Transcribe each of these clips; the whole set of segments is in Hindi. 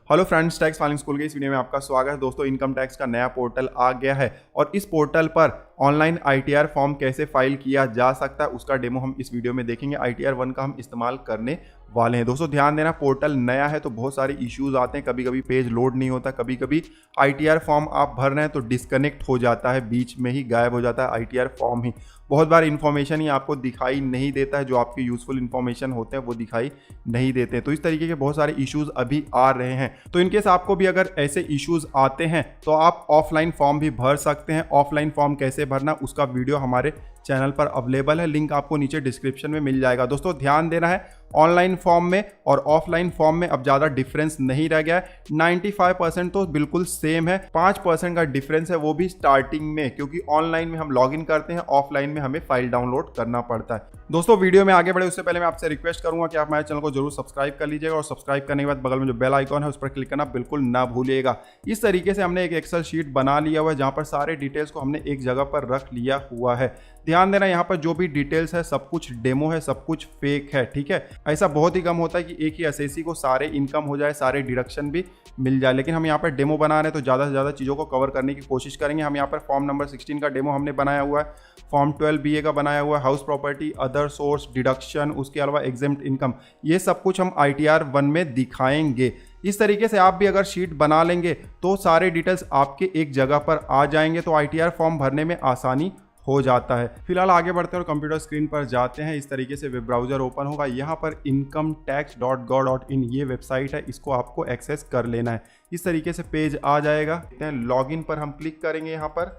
Hello friends, tax filing school के इस वीडियो में आपका स्वागत है। दोस्तों, इनकम टैक्स का नया पोर्टल आ गया है और इस पोर्टल पर ऑनलाइन आईटीआर फॉर्म कैसे फाइल किया जा सकता है उसका डेमो हम इस वीडियो में देखेंगे। आईटीआर 1 का हम इस्तेमाल करने वाले हैं। दोस्तों ध्यान देना, पोर्टल नया है तो बहुत सारे इश्यूज आते हैं। कभी कभी पेज लोड नहीं होता, कभी कभी आईटीआर फॉर्म आप भर रहे हैं तो डिस्कनेक्ट हो जाता है, बीच में ही गायब हो जाता है आईटीआर फॉर्म ही। बहुत बार इन्फॉर्मेशन ही आपको दिखाई नहीं देता है, जो आपके यूजफुल इन्फॉर्मेशन होते हैं वो दिखाई नहीं देते। तो इस तरीके के बहुत सारे इश्यूज अभी आ रहे हैं। तो इनकेस आपको भी अगर ऐसे इश्यूज आते हैं तो आप ऑफलाइन फॉर्म भी भर सकते हैं। ऑफलाइन फॉर्म कैसे भरना उसका वीडियो हमारे चैनल पर अवेलेबल है, लिंक आपको नीचे डिस्क्रिप्शन में मिल जाएगा। दोस्तों ध्यान देना है, ऑनलाइन फॉर्म में और ऑफलाइन फॉर्म में अब ज़्यादा डिफरेंस नहीं रह गया है। 95% तो बिल्कुल सेम है, 5% का डिफरेंस है, वो भी स्टार्टिंग में, क्योंकि ऑनलाइन में हम लॉगिन करते हैं, ऑफलाइन में हमें फाइल डाउनलोड करना पड़ता है। दोस्तों वीडियो में आगे बढ़े उससे पहले मैं आपसे रिक्वेस्ट करूंगा कि आप हमारे चैनल को जरूर सब्सक्राइब कर लीजिएगा और सब्सक्राइब करने के बाद बगल में जो बेल आइकॉन है उस पर क्लिक करना बिल्कुल ना भूलिएगा। इस तरीके से हमने एक एक्सेल शीट बना लिया हुआ है जहां पर सारे डिटेल्स को हमने एक जगह पर रख लिया हुआ है। ध्यान देना, यहाँ पर जो भी डिटेल्स है सब कुछ डेमो है, सब कुछ फेक है, ठीक है। ऐसा बहुत ही कम होता है कि एक ही एसएससी को सारे इनकम हो जाए, सारे डिडक्शन भी मिल जाए, लेकिन हम यहाँ पर डेमो बना रहे हैं तो ज़्यादा से ज़्यादा चीज़ों को कवर करने की कोशिश करेंगे। हम यहाँ पर फॉर्म नंबर 16 का डेमो हमने बनाया हुआ है, फॉर्म 12 BA का बनाया हुआ है, house property, other source, deduction, उसके अलावा एग्जेम्प्ट इनकम, ये सब कुछ हम ITR 1 में दिखाएंगे। इस तरीके से आप भी अगर शीट बना लेंगे तो सारे डिटेल्स आपके एक जगह पर आ जाएंगे, तो ITR फॉर्म भरने में आसानी हो जाता है। फिलहाल आगे बढ़ते हैं और कंप्यूटर स्क्रीन पर जाते हैं। इस तरीके से वेब ब्राउजर ओपन होगा। यहाँ पर incometax.gov.in ये वेबसाइट है, इसको आपको एक्सेस कर लेना है। इस तरीके से पेज आ जाएगा। लॉगिन पर हम क्लिक करेंगे यहाँ पर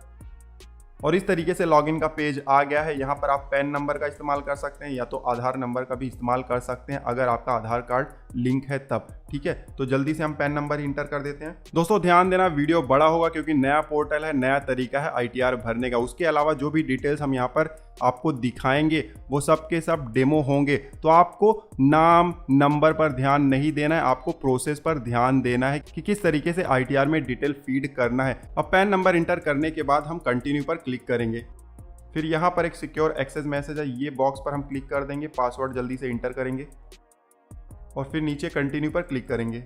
और इस तरीके से लॉगिन का पेज आ गया है। यहाँ पर आप पैन नंबर का इस्तेमाल कर सकते हैं या तो आधार नंबर का भी इस्तेमाल कर सकते हैं अगर आपका आधार कार्ड लिंक है तब, ठीक है। तो जल्दी से हम पैन नंबर इंटर कर देते हैं। दोस्तों ध्यान देना, वीडियो बड़ा होगा क्योंकि नया पोर्टल है, नया तरीका है ITR भरने का। उसके अलावा जो भी डिटेल्स हम यहाँ पर आपको दिखाएंगे वो सब के सब डेमो होंगे, तो आपको नाम नंबर पर ध्यान नहीं देना है, आपको प्रोसेस पर ध्यान देना है कि किस तरीके से ITR में डिटेल फीड करना है। अब पैन नंबर इंटर करने के बाद हम कंटिन्यू पर क्लिक करेंगे। फिर यहाँ पर एक सिक्योर एक्सेस मैसेज है, ये बॉक्स पर हम क्लिक कर देंगे, पासवर्ड जल्दी से इंटर करेंगे और फिर नीचे कंटिन्यू पर क्लिक करेंगे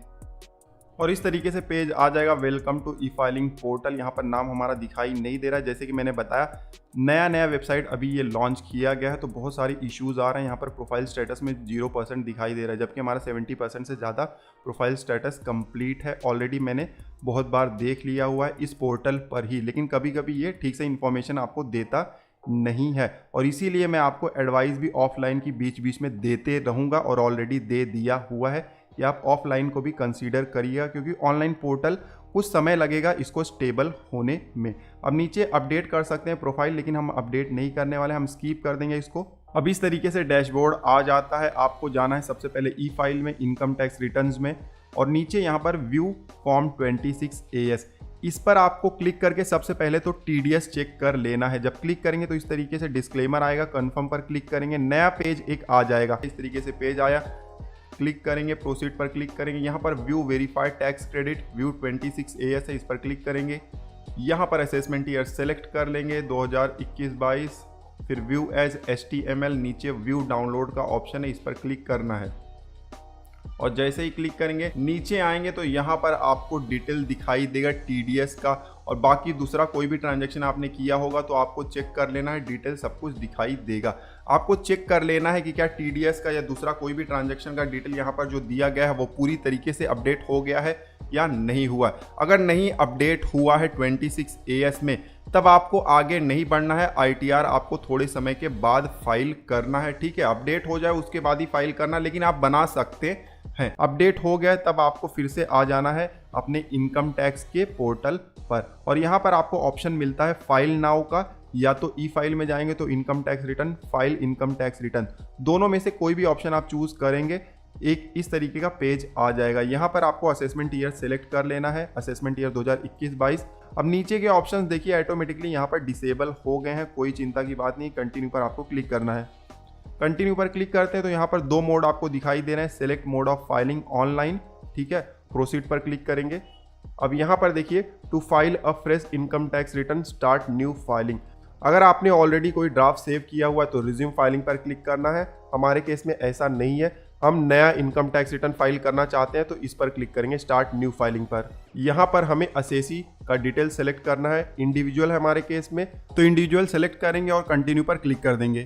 और इस तरीके से पेज आ जाएगा। Welcome to e filing portal. यहाँ पर नाम हमारा दिखाई नहीं दे रहा है, जैसे कि मैंने बताया नया वेबसाइट अभी ये लॉन्च किया गया है तो बहुत सारे इश्यूज आ रहे हैं। यहाँ पर प्रोफाइल स्टेटस में 0% दिखाई दे रहा है, जबकि हमारा 70% से ज़्यादा प्रोफाइल स्टेटस कंप्लीट है। ऑलरेडी मैंने बहुत बार देख लिया हुआ है इस पोर्टल पर ही, लेकिन कभी कभी ये ठीक से इन्फॉर्मेशन आपको देता नहीं है और इसीलिए मैं आपको एडवाइस भी ऑफलाइन की बीच बीच में देते रहूँगा और ऑलरेडी दे दिया हुआ है कि आप ऑफलाइन को भी कंसीडर करिएगा, क्योंकि ऑनलाइन पोर्टल कुछ समय लगेगा इसको स्टेबल होने में। अब नीचे अपडेट कर सकते हैं प्रोफाइल, लेकिन हम अपडेट नहीं करने वाले, हम स्किप कर देंगे इसको। अब इस तरीके से डैशबोर्ड आ जाता है। आपको जाना है सबसे पहले ई फाइल में, इनकम टैक्स रिटर्न्स में, और नीचे यहाँ पर व्यू फॉर्म 26 AS, इस पर आपको क्लिक करके सबसे पहले तो TDS चेक कर लेना है। जब क्लिक करेंगे तो इस तरीके से डिस्क्लेमर आएगा, कंफर्म पर क्लिक करेंगे, नया पेज एक आ जाएगा। इस तरीके से पेज आया, क्लिक करेंगे, प्रोसीड पर क्लिक करेंगे। यहाँ पर view verified tax credit view 26 AS है, इस पर क्लिक करेंगे। यहाँ पर असेसमेंट ईयर सेलेक्ट कर लेंगे 2021-22, फिर व्यू एज HTML, नीचे व्यू डाउनलोड का ऑप्शन है, इस पर क्लिक करना है और जैसे ही क्लिक करेंगे नीचे आएंगे तो यहाँ पर आपको डिटेल दिखाई देगा TDS का, और बाकी दूसरा कोई भी ट्रांजैक्शन आपने किया होगा तो आपको चेक कर लेना है, डिटेल सब कुछ दिखाई देगा। आपको चेक कर लेना है कि क्या TDS का या दूसरा कोई भी ट्रांजैक्शन का डिटेल यहाँ पर जो दिया गया है वो पूरी तरीके से अपडेट हो गया है या नहीं हुआ है। अगर नहीं अपडेट हुआ है 26 AS में, तब आपको आगे नहीं बढ़ना है। ITR आपको थोड़े समय के बाद फाइल करना है, ठीक है। अपडेट हो जाए उसके बाद ही फाइल करना, लेकिन आप बना सकते हैं। अपडेट हो गया तब आपको फिर से आ जाना है अपने इनकम टैक्स के पोर्टल पर, और यहाँ पर आपको ऑप्शन मिलता है फाइल नाउ का, या तो ई फाइल में जाएंगे तो income tax return, file income tax return, दोनों में से कोई भी ऑप्शन आप चूज करेंगे, एक इस तरीके का पेज आ जाएगा। यहाँ पर आपको असेसमेंट ईयर सेलेक्ट कर लेना है, असेसमेंट ईयर 2021-22। अब नीचे के ऑप्शंस देखिए ऑटोमेटिकली यहाँ पर डिसेबल हो गए हैं, कोई चिंता की बात नहीं। कंटिन्यू पर आपको क्लिक करना है। कंटिन्यू पर क्लिक करते हैं तो यहाँ पर 2 मोड आपको दिखाई दे रहे हैं, select mode of filing online, ठीक है। प्रोसीड पर क्लिक करेंगे। अब यहाँ पर देखिए to file a fresh income tax return start new filing. अगर आपने ऑलरेडी कोई ड्राफ्ट सेव किया हुआ है तो रिज्यूम फाइलिंग पर क्लिक करना है। हमारे केस में ऐसा नहीं है, हम नया इनकम टैक्स रिटर्न फाइल करना चाहते हैं तो इस पर क्लिक करेंगे स्टार्ट न्यू फाइलिंग पर। यहाँ पर हमें असेसी का डिटेल सेलेक्ट करना है, इंडिविजुअल है हमारे केस में तो इंडिविजुअल सेलेक्ट करेंगे और कंटिन्यू पर क्लिक कर देंगे।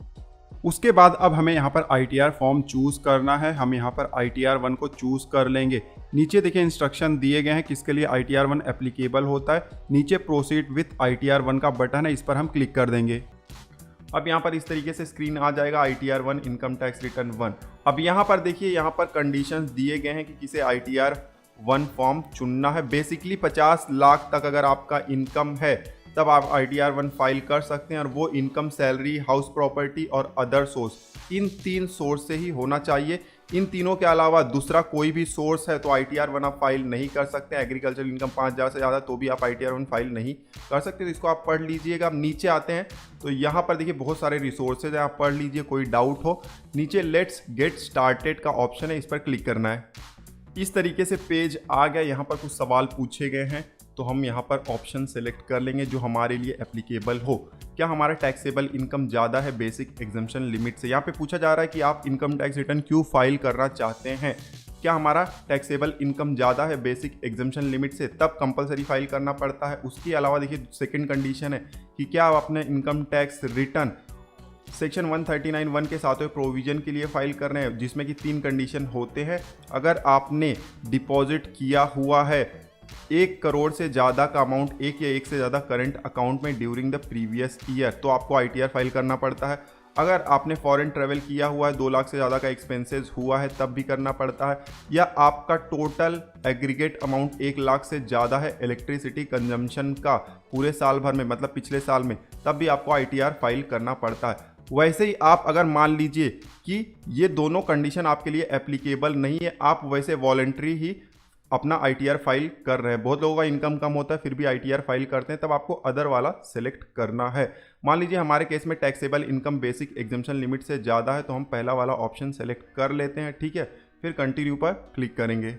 उसके बाद अब हमें यहाँ पर ITR फॉर्म चूज करना है। हम यहाँ पर ITR 1 को चूज कर लेंगे। नीचे देखिए इंस्ट्रक्शन दिए गए हैं किसके लिए ITR 1 एप्लीकेबल होता है। नीचे प्रोसीड विथ ITR 1 का बटन है, इस पर हम क्लिक कर देंगे। अब यहाँ पर इस तरीके से स्क्रीन आ जाएगा ITR 1 इनकम टैक्स रिटर्न 1। अब यहाँ पर देखिए यहाँ पर कंडीशंस दिए गए हैं कि किसे ITR 1 फॉर्म चुनना है। बेसिकली 50 लाख तक अगर आपका इनकम है तब आप ITR 1 फाइल कर सकते हैं और वो इनकम सैलरी, हाउस प्रॉपर्टी और अदर सोर्स, इन 3 सोर्स से ही होना चाहिए। इन तीनों के अलावा दूसरा कोई भी सोर्स है तो ITR 1 आप फाइल नहीं कर सकते। एग्रीकल्चर इनकम 5000 से ज़्यादा तो भी आप ITR 1 फाइल नहीं कर सकते। तो इसको आप पढ़ लीजिएगा। अब नीचे आते हैं तो यहाँ पर देखिए बहुत सारे रिसोर्सेज हैं, आप पढ़ लीजिए, कोई डाउट हो नीचे लेट्स गेट स्टार्टेड का ऑप्शन है, इस पर क्लिक करना है। इस तरीके से पेज आ गया। यहाँ पर कुछ सवाल पूछे गए हैं तो हम यहाँ पर ऑप्शन सेलेक्ट कर लेंगे जो हमारे लिए एप्लीकेबल हो। क्या हमारा टैक्सेबल इनकम ज़्यादा है बेसिक एग्जम्पशन लिमिट से? यहाँ पे पूछा जा रहा है कि आप इनकम टैक्स रिटर्न क्यों फाइल करना चाहते हैं। क्या हमारा टैक्सेबल इनकम ज़्यादा है बेसिक एग्जम्पशन लिमिट से, तब कंपलसरी फाइल करना पड़ता है। उसके अलावा देखिए सेकंड कंडीशन है कि क्या आप अपने इनकम टैक्स रिटर्न सेक्शन 139(1) के साथ प्रोविजन के लिए फाइल कर रहे हैं, जिसमें कि 3 कंडीशन होते हैं। अगर आपने डिपॉजिट किया हुआ है 1 करोड़ से ज़्यादा का अमाउंट एक या एक से ज़्यादा करंट अकाउंट में ड्यूरिंग द प्रीवियस ईयर तो आपको ITR फाइल करना पड़ता है। अगर आपने फॉरेन ट्रैवल किया हुआ है 2 लाख से ज़्यादा का एक्सपेंसेस हुआ है तब भी करना पड़ता है। या आपका टोटल एग्रीगेट अमाउंट 1 लाख से ज़्यादा है इलेक्ट्रिसिटी कंजम्पशन का पूरे साल भर में, मतलब पिछले साल में, तब भी आपको ITR फाइल करना पड़ता है। वैसे ही आप अगर मान लीजिए कि ये दोनों कंडीशन आपके लिए एप्लीकेबल नहीं है, आप वैसे वॉलंटरी ही अपना ITR फाइल कर रहे हैं, बहुत लोगों का इनकम कम होता है फिर भी ITR फाइल करते हैं, तब आपको अदर वाला सेलेक्ट करना है। मान लीजिए हमारे केस में taxable income basic exemption limit से ज़्यादा है तो हम पहला वाला ऑप्शन सेलेक्ट कर लेते हैं, ठीक है। फिर कंटिन्यू पर क्लिक करेंगे।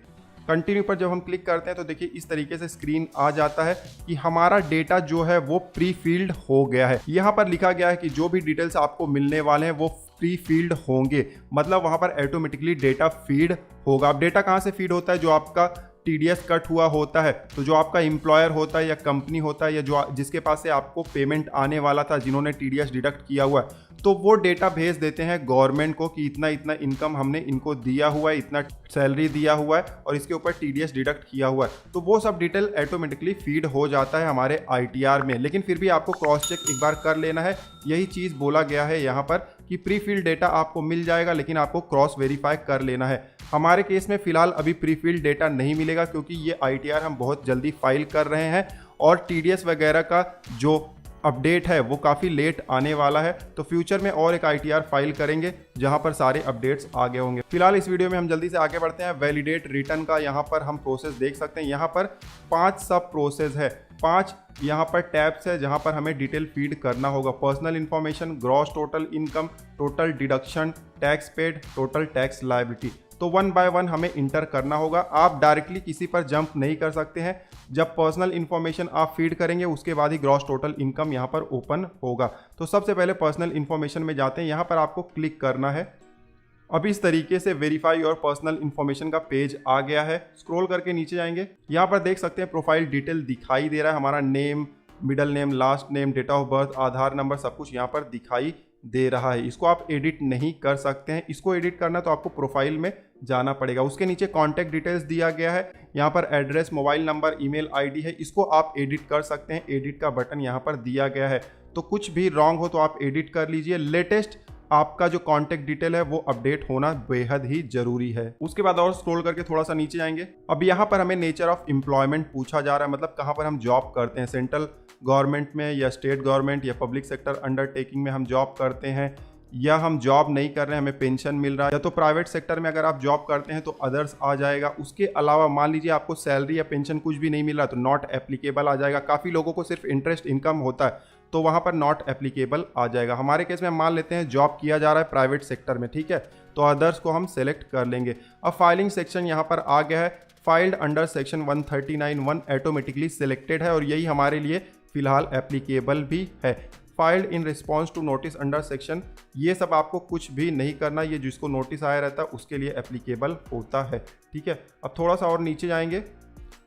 कंटिन्यू पर जब हम क्लिक करते हैं तो देखिए इस तरीके से स्क्रीन आ जाता है कि हमारा डेटा जो है वो प्री फील्ड हो गया है। यहाँ पर लिखा गया है कि जो भी डिटेल्स आपको मिलने वाले हैं वो प्री फील्ड होंगे, मतलब वहाँ पर ऑटोमेटिकली डेटा फीड होगा। अब डेटा कहाँ से फीड होता है? जो आपका TDS कट हुआ होता है तो जो आपका एम्प्लॉयर होता है या कंपनी होता है या जो जिसके पास से आपको पेमेंट आने वाला था, जिन्होंने TDS डिडक्ट किया हुआ है, तो वो डेटा भेज देते हैं गवर्नमेंट को कि इतना इतना इनकम हमने इनको दिया हुआ है, इतना सैलरी दिया हुआ है और इसके ऊपर TDS डिडक्ट किया हुआ है। तो वो सब डिटेल ऑटोमेटिकली फीड हो जाता है हमारे ITR में। लेकिन फिर भी आपको क्रॉस चेक एक बार कर लेना है। यही चीज़ बोला गया है यहाँ पर कि प्री फील्ड डेटा आपको मिल जाएगा, लेकिन आपको क्रॉस वेरीफाई कर लेना है। हमारे केस में फिलहाल अभी प्री फील्ड डेटा नहीं मिलेगा क्योंकि ये ITR हम बहुत जल्दी फाइल कर रहे हैं और TDS वगैरह का जो अपडेट है वो काफ़ी लेट आने वाला है। तो फ्यूचर में और एक ITR फाइल करेंगे जहां पर सारे अपडेट्स आगे होंगे। फिलहाल इस वीडियो में हम जल्दी से आगे बढ़ते हैं। वैलिडेट रिटर्न का यहाँ पर हम प्रोसेस देख सकते हैं। यहाँ पर 5 सब प्रोसेस है, 5 यहाँ पर टैब्स है जहाँ पर हमें डिटेल फीड करना होगा। Personal information, gross total income, total deduction, tax paid, total tax liability. तो 1 बाय 1 हमें इंटर करना होगा। आप डायरेक्टली किसी पर जंप नहीं कर सकते हैं। जब पर्सनल इन्फॉर्मेशन आप फीड करेंगे उसके बाद ही ग्रॉस टोटल इनकम यहाँ पर ओपन होगा। तो सबसे पहले पर्सनल इन्फॉर्मेशन में जाते हैं, यहाँ पर आपको क्लिक करना है। अब इस तरीके से वेरीफाई और पर्सनल इन्फॉर्मेशन का पेज आ गया है। स्क्रॉल करके नीचे जाएंगे, यहाँ पर देख सकते हैं प्रोफाइल डिटेल दिखाई दे रहा है। हमारा name, middle name, last name, date of birth, Aadhaar number, सब कुछ यहाँ पर दिखाई दे रहा है। इसको आप एडिट नहीं कर सकते हैं। इसको एडिट करना तो आपको प्रोफाइल में जाना पड़ेगा। उसके नीचे कॉन्टैक्ट डिटेल्स दिया गया है, यहाँ पर address, mobile number, email ID है, इसको आप एडिट कर सकते हैं। एडिट का बटन यहाँ पर दिया गया है। तो कुछ भी रॉन्ग हो तो आप एडिट कर लीजिए। लेटेस्ट आपका जो कॉन्टैक्ट डिटेल है वो अपडेट होना बेहद ही जरूरी है। उसके बाद और स्क्रॉल करके थोड़ा सा नीचे आएंगे। अब यहाँ पर हमें नेचर ऑफ एम्प्लॉयमेंट पूछा जा रहा है, मतलब कहाँ पर हम जॉब करते हैं, सेंट्रल गवर्नमेंट में या स्टेट गवर्नमेंट या पब्लिक सेक्टर अंडरटेकिंग में हम जॉब करते हैं, या हम जॉब नहीं कर रहे हैं हमें पेंशन मिल रहा है, या तो प्राइवेट सेक्टर में अगर आप जॉब करते हैं तो अदर्स आ जाएगा। उसके अलावा मान लीजिए आपको सैलरी या पेंशन कुछ भी नहीं मिल रहा तो नॉट एप्लीकेबल आ जाएगा। काफ़ी लोगों को सिर्फ इंटरेस्ट इनकम होता है तो वहाँ पर नॉट एप्लीकेबल आ जाएगा। हमारे केस में हम मान लेते हैं जॉब किया जा रहा है प्राइवेट सेक्टर में, ठीक है, तो अदर्स को हम सेलेक्ट कर लेंगे। अब फाइलिंग सेक्शन यहाँ पर आ गया है। Filed under section 139(1) automatically selected है और यही हमारे लिए फिलहाल एप्लीकेबल भी है। Filed in response to notice under section, ये सब आपको कुछ भी नहीं करना, ये जिसको नोटिस आया रहता है उसके लिए एप्लीकेबल होता है। ठीक है, अब थोड़ा सा और नीचे जाएंगे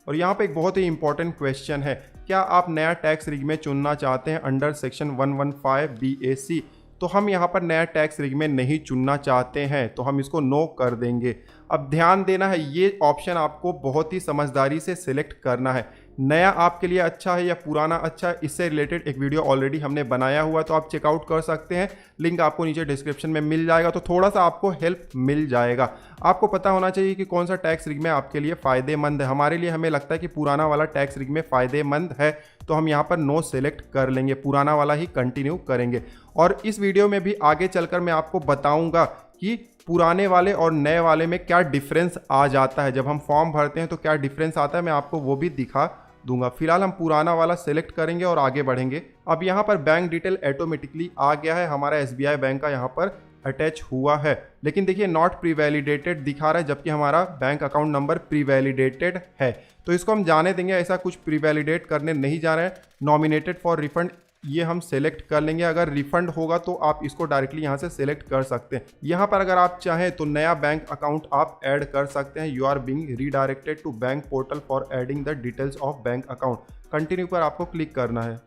और यहाँ पे एक बहुत ही इंपॉर्टेंट क्वेश्चन है, क्या आप नया टैक्स रिग में चुनना चाहते हैं अंडर सेक्शन 115 BAC? तो हम यहाँ पर नया टैक्स रिग में नहीं चुनना चाहते हैं, तो हम इसको नो कर देंगे। अब ध्यान देना है, ये ऑप्शन आपको बहुत ही समझदारी से सिलेक्ट करना है। नया आपके लिए अच्छा है या पुराना अच्छा है, इससे रिलेटेड एक वीडियो ऑलरेडी हमने बनाया हुआ है, तो आप चेकआउट कर सकते हैं, लिंक आपको नीचे डिस्क्रिप्शन में मिल जाएगा। तो थोड़ा सा आपको हेल्प मिल जाएगा। आपको पता होना चाहिए कि कौन सा टैक्स रिग में आपके लिए फ़ायदेमंद है। हमारे लिए हमें लगता है कि पुराना वाला टैक्स रिग में फ़ायदेमंद है, तो हम यहाँ पर नो सेलेक्ट कर लेंगे, पुराना वाला ही कंटिन्यू करेंगे। और इस वीडियो में भी आगे चलकर मैं आपको बताऊँगा कि पुराने वाले और नए वाले में क्या डिफरेंस आ जाता है, जब हम फॉर्म भरते हैं तो क्या डिफरेंस आता है, मैं आपको वो भी दिखा दूंगा। फिलहाल हम पुराना वाला सेलेक्ट करेंगे और आगे बढ़ेंगे। अब यहाँ पर बैंक डिटेल ऑटोमेटिकली आ गया है, हमारा SBI बैंक का यहाँ पर अटैच हुआ है, लेकिन देखिए नॉट प्री वैलिडेटेड दिखा रहा है, जबकि हमारा bank account number pre validated है। तो इसको हम जाने देंगे, ऐसा कुछ प्री वैलिडेट करने नहीं जा रहे हैं। नॉमिनेटेड फॉर रिफंड ये हम सेलेक्ट कर लेंगे, अगर रिफंड होगा तो आप इसको डायरेक्टली यहाँ से सेलेक्ट कर सकते हैं। यहाँ पर अगर आप चाहें तो नया बैंक अकाउंट आप ऐड कर सकते हैं। You are being redirected to bank portal for adding the details of bank account, continue पर आपको क्लिक करना है।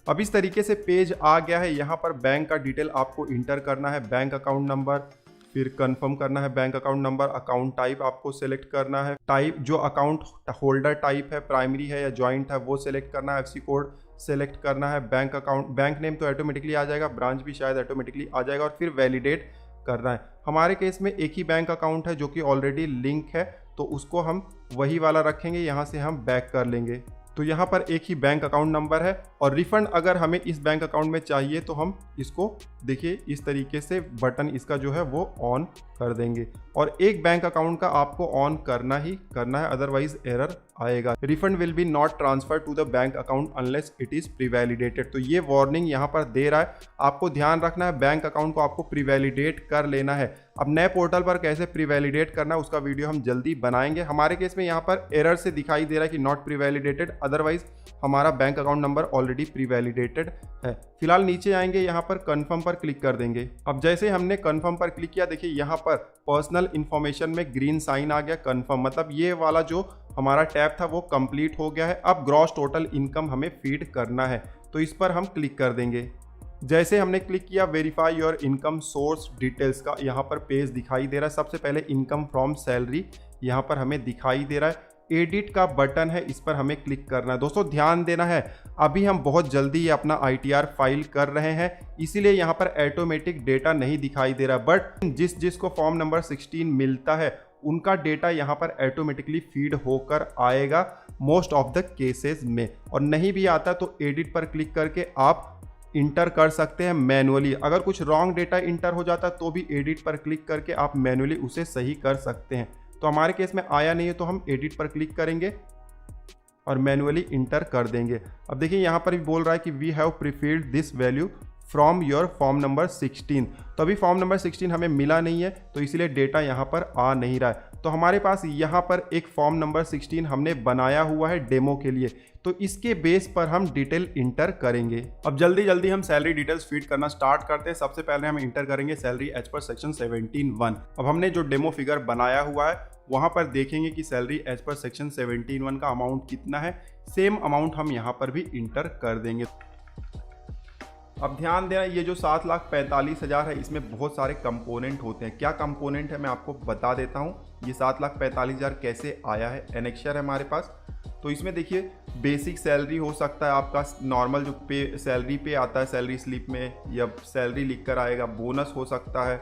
अब इस तरीके से पेज आ गया है, यहाँ पर बैंक का डिटेल आपको इंटर करना है, बैंक अकाउंट नंबर, फिर कंफर्म करना है bank account number, account type आपको सेलेक्ट करना है, टाइप जो अकाउंट होल्डर टाइप है, प्राइमरी है या जॉइंट है वो सेलेक्ट करना है, FC कोड सेलेक्ट करना है, बैंक अकाउंट, बैंक नेम तो ऑटोमेटिकली आ जाएगा, ब्रांच भी शायद ऑटोमेटिकली आ जाएगा, और फिर वैलिडेट करना है। हमारे केस में एक ही बैंक अकाउंट है जो कि ऑलरेडी लिंक है, तो उसको हम वही वाला रखेंगे, यहाँ से हम बैक कर लेंगे। तो यहाँ पर एक ही बैंक अकाउंट नंबर है, और रिफंड अगर हमें इस बैंक अकाउंट में चाहिए तो हम इसको देखिए इस तरीके से बटन इसका जो है वो ऑन कर देंगे, और एक बैंक अकाउंट का आपको ऑन करना ही करना है, अदरवाइज एरर आएगा। Refund will be not transfer to the bank account unless it is pre validated. तो ये वार्निंग यहाँ पर दे रहा है, आपको ध्यान रखना है, बैंक अकाउंट को आपको प्री वैलिडेट कर लेना है। अब नए पोर्टल पर कैसे प्री वैलिडेट करना है उसका वीडियो हम जल्दी बनाएंगे। हमारे केस में यहाँ पर एरर से दिखाई दे रहा है कि नॉट प्री वैलिडेटेड, अदरवाइज हमारा bank account number already pre validated है। फिलहाल नीचे आएंगे, यहाँ पर कंफर्म पर क्लिक कर देंगे। अब जैसे हमने कंफर्म पर क्लिक किया, देखिए यहाँ पर पर्सनल इन्फॉर्मेशन में ग्रीन साइन आ गया, कंफर्म, मतलब ये वाला जो हमारा टैब था वो कंप्लीट हो गया है। अब ग्रॉस टोटल इनकम हमें फीड करना है, तो इस पर हम क्लिक कर देंगे। जैसे हमने क्लिक किया, verify your income source details का यहाँ पर पेज दिखाई दे रहा है। सबसे पहले इनकम फ्रॉम सैलरी यहाँ पर हमें दिखाई दे रहा है, एडिट का बटन है, इस पर हमें क्लिक करना है। दोस्तों ध्यान देना है, अभी हम बहुत जल्दी ये अपना ITR फाइल कर रहे हैं, इसीलिए यहाँ पर ऑटोमेटिक डेटा नहीं दिखाई दे रहा, बट जिसको फॉर्म नंबर 16 मिलता है उनका डेटा यहाँ पर ऑटोमेटिकली फीड होकर आएगा मोस्ट ऑफ द केसेस में। और नहीं भी आता तो एडिट पर क्लिक करके आप इंटर कर सकते हैं मैनुअली। अगर कुछ रॉन्ग डेटा इंटर हो जाता तो भी एडिट पर क्लिक करके आप मैनुअली उसे सही कर सकते हैं। तो हमारे केस में आया नहीं है, तो हम एडिट पर क्लिक करेंगे और मैनुअली इंटर कर देंगे। अब देखिए यहाँ पर भी बोल रहा है कि we have prefilled this value from your form number 16। तो अभी फॉर्म नंबर 16 हमें मिला नहीं है, तो इसीलिए डेटा यहाँ पर आ नहीं रहा है। तो हमारे पास यहाँ पर एक फॉर्म नंबर 16 हमने बनाया हुआ है डेमो के लिए, तो इसके बेस पर हम डिटेल इंटर करेंगे। अब जल्दी जल्दी हम सैलरी डिटेल्स फीड करना स्टार्ट करते हैं। सबसे पहले हम इंटर करेंगे सैलरी एज पर सेक्शन 17(1). अब हमने जो डेमो फिगर बनाया हुआ है वहाँ पर देखेंगे कि सैलरी एज पर सेक्शन 17(1) का अमाउंट कितना है। सेम अमाउंट हम यहाँ पर भी इंटर कर देंगे। अब ध्यान देना, ये जो 7,45,000 है इसमें बहुत सारे कंपोनेंट होते हैं। क्या कंपोनेंट है मैं आपको बता देता हूँ। ये 7,45,000 कैसे आया है, एनेक्शर है हमारे पास। तो इसमें देखिए बेसिक सैलरी हो सकता है आपका, नॉर्मल जो पे सैलरी पे आता है सैलरी स्लिप में, या सैलरी लिख कर आएगा, बोनस हो सकता है,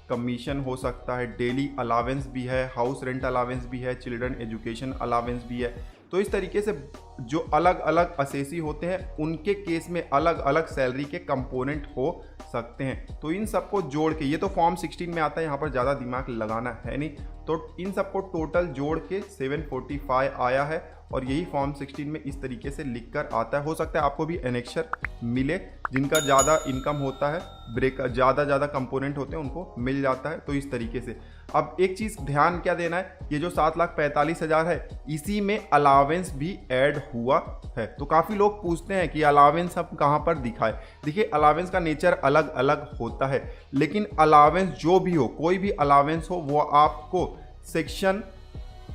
कमीशन हो सकता है, डेली अलावेंस भी है, हाउस रेंट अलावेंस भी है, चिल्ड्रन एजुकेशन अलावेंस भी है। तो इस तरीके से जो अलग अलग असेसी होते हैं उनके केस में अलग अलग सैलरी के कंपोनेंट हो सकते हैं। तो इन सबको जोड़ के, ये तो फॉर्म 16 में आता है, यहाँ पर ज़्यादा दिमाग लगाना है नहीं, तो इन सबको टोटल जोड़ के 745 आया है। और यही फॉर्म 16 में इस तरीके से लिख कर आता है। हो सकता है आपको भी एनेक्सर मिले, जिनका ज़्यादा इनकम होता है, ब्रेक ज़्यादा कंपोनेंट होते हैं उनको मिल जाता है। तो इस तरीके से अब एक चीज़ ध्यान क्या देना है, ये जो 7,45,000 है इसी में अलावेंस भी ऐड हुआ है। तो काफ़ी लोग पूछते हैं कि अलावेंस हम कहाँ पर दिखाए। देखिए अलावेंस का नेचर अलग अलग होता है, लेकिन अलावेंस जो भी हो, कोई भी अलावेंस हो, वो आपको सेक्शन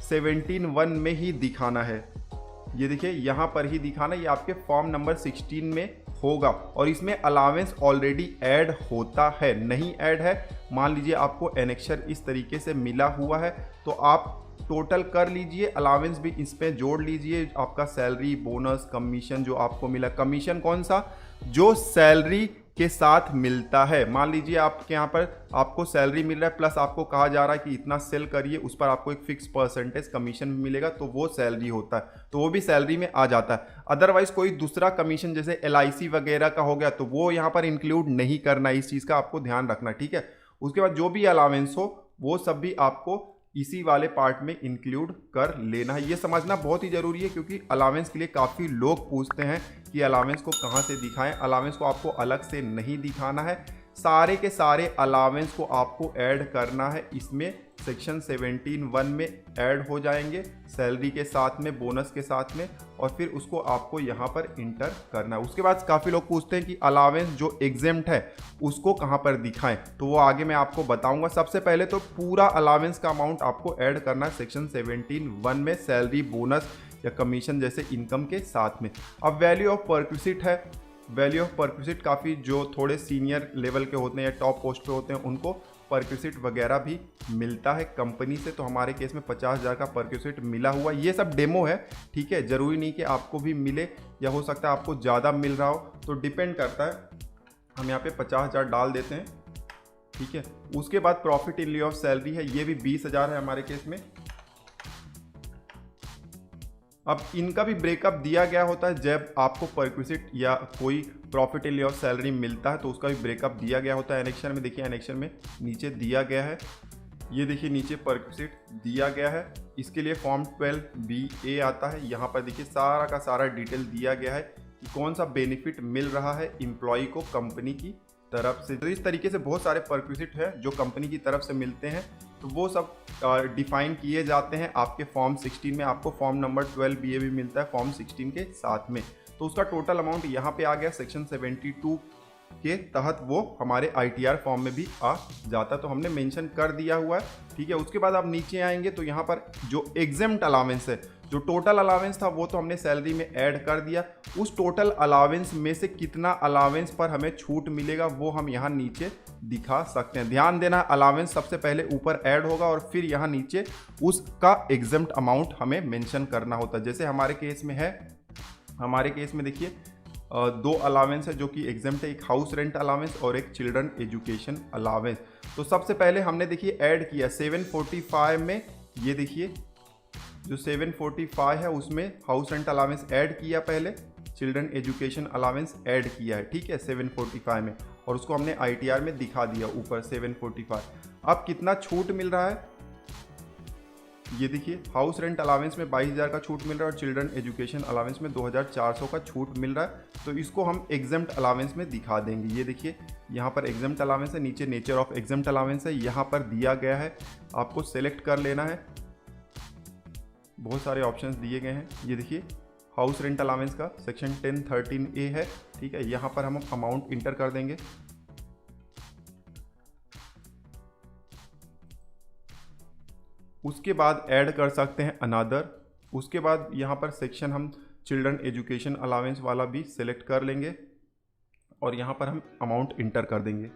17(1) में ही दिखाना है। ये देखिए यहाँ पर ही दिखाना, ये आपके फॉर्म नंबर 16 में होगा और इसमें अलावेंस ऑलरेडी ऐड होता है। नहीं ऐड है, मान लीजिए आपको एनेक्सर इस तरीके से मिला हुआ है, तो आप टोटल कर लीजिए, अलावेंस भी इस पे जोड़ लीजिए। आपका सैलरी, बोनस, कमीशन जो आपको मिला, कमीशन कौन सा, जो सैलरी के साथ मिलता है। मान लीजिए आपके यहाँ पर आपको सैलरी मिल रहा है, प्लस आपको कहा जा रहा है कि इतना सेल करिए, उस पर आपको एक फिक्स परसेंटेज कमीशन मिलेगा, तो वो सैलरी होता है, तो वो भी सैलरी में आ जाता है। अदरवाइज कोई दूसरा कमीशन जैसे LIC वगैरह का हो गया, तो वो यहाँ पर इंक्लूड नहीं करना, इस चीज़ का आपको ध्यान रखना, ठीक है। उसके बाद जो भी अलावेंस हो वो सब भी आपको इसी वाले पार्ट में इंक्लूड कर लेना है। ये समझना बहुत ही ज़रूरी है, क्योंकि अलावेंस के लिए काफ़ी लोग पूछते हैं कि अलावेंस को कहाँ से दिखाएं। अलावेंस को आपको अलग से नहीं दिखाना है, सारे के सारे अलावेंस को आपको ऐड करना है। इसमें सेक्शन 17(1) में ऐड हो जाएंगे, सैलरी के साथ में, बोनस के साथ में, और फिर उसको आपको यहाँ पर इंटर करना है। उसके बाद काफ़ी लोग पूछते हैं कि अलावेंस जो एग्जेम्प्ट है उसको कहाँ पर दिखाएं, तो वो आगे मैं आपको बताऊंगा। सबसे पहले तो पूरा अलावेंस का अमाउंट आपको ऐड करना है सेक्शन 17(1) में, सैलरी, बोनस या कमीशन जैसे इनकम के साथ में। अब वैल्यू ऑफ परक्विजिट है। वैल्यू ऑफ परक्विजिट काफ़ी जो थोड़े सीनियर लेवल के होते हैं या टॉप पोस्ट पे होते हैं उनको परक्विजिट वगैरह भी मिलता है कंपनी से। तो हमारे केस में 50,000 का परक्विजिट मिला हुआ। ये सब डेमो है, ठीक है, ज़रूरी नहीं कि आपको भी मिले, या हो सकता है आपको ज़्यादा मिल रहा हो, तो डिपेंड करता है। हम यहाँ पे 50,000 डाल देते हैं, ठीक है। उसके बाद प्रॉफिट इन लिeu ऑफ सैलरी है, ये भी 20,000 है हमारे केस में। अब इनका भी ब्रेकअप दिया गया होता है, जब आपको परक्विजिट या कोई प्रॉफिट इन लिeu ऑफ सैलरी मिलता है तो उसका भी ब्रेकअप दिया गया होता है एनेक्सर में। देखिए एनेक्सर में नीचे दिया गया है, ये देखिए नीचे परक्विजिट दिया गया है। इसके लिए फॉर्म 12BA आता है, यहाँ पर देखिए सारा का सारा डिटेल दिया गया है कि कौन सा बेनिफिट मिल रहा है एम्प्लॉय को कंपनी की तरफ से। तो इस तरीके से बहुत सारे परक्विजिट है जो कंपनी की तरफ से मिलते हैं, तो वो सब डिफाइन किए जाते हैं आपके फॉर्म 16 में। आपको फॉर्म नंबर 12BA भी मिलता है फॉर्म 16 के साथ में। तो उसका टोटल अमाउंट यहाँ पे आ गया सेक्शन 72 के तहत, वो हमारे ITR फॉर्म में भी आ जाता है, तो हमने मेंशन कर दिया हुआ है, ठीक है। उसके बाद आप नीचे आएंगे तो यहाँ पर जो एग्जेम्प्ट अलावेंस है, जो टोटल अलावेंस था वो तो हमने सैलरी में ऐड कर दिया। उस टोटल अलावेंस में से कितना अलावेंस पर हमें छूट मिलेगा वो हम यहाँ नीचे दिखा सकते हैं। ध्यान देना, अलावेंस सबसे पहले ऊपर ऐड होगा और फिर यहाँ नीचे उसका एग्जेम्प्ट अमाउंट हमें मेंशन करना होता है। जैसे हमारे केस में है, हमारे केस में देखिए 2 अलावेंस है जो कि एग्जेम्प्ट है, एक हाउस रेंट अलावेंस और एक चिल्ड्रन एजुकेशन अलावेंस। तो सबसे पहले हमने देखिए ऐड किया 745 में, ये देखिए जो 745 है उसमें हाउस रेंट अलावेंस ऐड किया, पहले चिल्ड्रन एजुकेशन अलावेंस ऐड किया है, ठीक है, 745 में, और उसको हमने ITR में दिखा दिया ऊपर 745। अब कितना छूट मिल रहा है, ये देखिए हाउस रेंट अलावेंस में 22,000 का छूट मिल रहा है और चिल्ड्रन एजुकेशन अलावेंस में 2,400 का छूट मिल रहा है। तो इसको हम एग्जेम्प्ट अलावेंस में दिखा देंगे। ये देखिए यहाँ पर एग्जेम्प्ट अलावेंस है, नीचे नेचर ऑफ एग्जेम्प्ट अलावेंस है, यहाँ पर दिया गया है, आपको सेलेक्ट कर लेना है। बहुत सारे ऑप्शंस दिए गए हैं, ये देखिए हाउस रेंट अलावेंस का सेक्शन 10(13)A है, ठीक है। यहाँ पर हम अमाउंट इंटर कर देंगे। उसके बाद ऐड कर सकते हैं अनादर। उसके बाद यहाँ पर सेक्शन हम चिल्ड्रन एजुकेशन अलावेंस वाला भी सिलेक्ट कर लेंगे और यहाँ पर हम अमाउंट इंटर कर देंगे।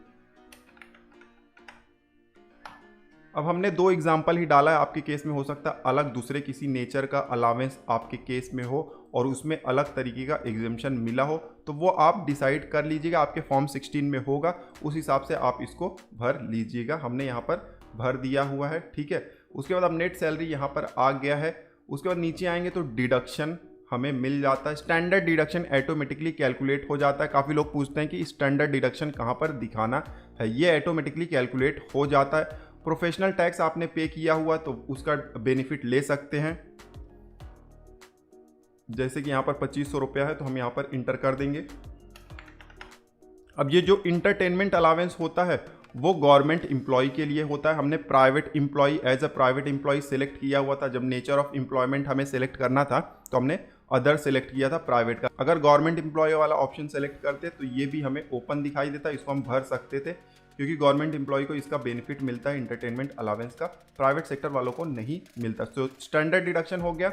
अब हमने 2 एग्जाम्पल ही डाला है, आपके केस में हो सकता है अलग दूसरे किसी नेचर का अलावेंस आपके केस में हो और उसमें अलग तरीके का एग्जेम्पशन मिला हो, तो वो आप डिसाइड कर लीजिएगा, आपके फॉर्म 16 में होगा, उस हिसाब से आप इसको भर लीजिएगा। हमने यहाँ पर भर दिया हुआ है, ठीक है। उसके बाद अब नेट सैलरी यहाँ पर आ गया है। उसके बाद नीचे आएंगे तो डिडक्शन हमें मिल जाता है। स्टैंडर्ड डिडक्शन ऑटोमेटिकली कैलकुलेट हो जाता है। काफ़ी लोग पूछते हैं कि स्टैंडर्ड डिडक्शन कहाँ पर दिखाना है, ये ऑटोमेटिकली कैलकुलेट हो जाता है। प्रोफेशनल टैक्स आपने पे किया हुआ तो उसका बेनिफिट ले सकते हैं। जैसे कि यहाँ पर 2500 रुपया है तो हम यहाँ पर इंटर कर देंगे। अब ये जो इंटरटेनमेंट अलावेंस होता है वो गवर्नमेंट एम्प्लॉय के लिए होता है। हमने private employee as a private employee select किया हुआ था। जब नेचर ऑफ एम्प्लॉयमेंट हमें सेलेक्ट करना था तो हमने अदर सेलेक्ट किया था प्राइवेट का। अगर गवर्नमेंट एम्प्लॉय वाला ऑप्शन सेलेक्ट करते तो ये भी हमें ओपन दिखाई देता, इसको हम भर सकते थे क्योंकि गवर्नमेंट एम्प्लॉय को इसका बेनिफिट मिलता है इंटरटेनमेंट अलावेंस का, प्राइवेट सेक्टर वालों को नहीं मिलता। तो स्टैंडर्ड डिडक्शन हो गया।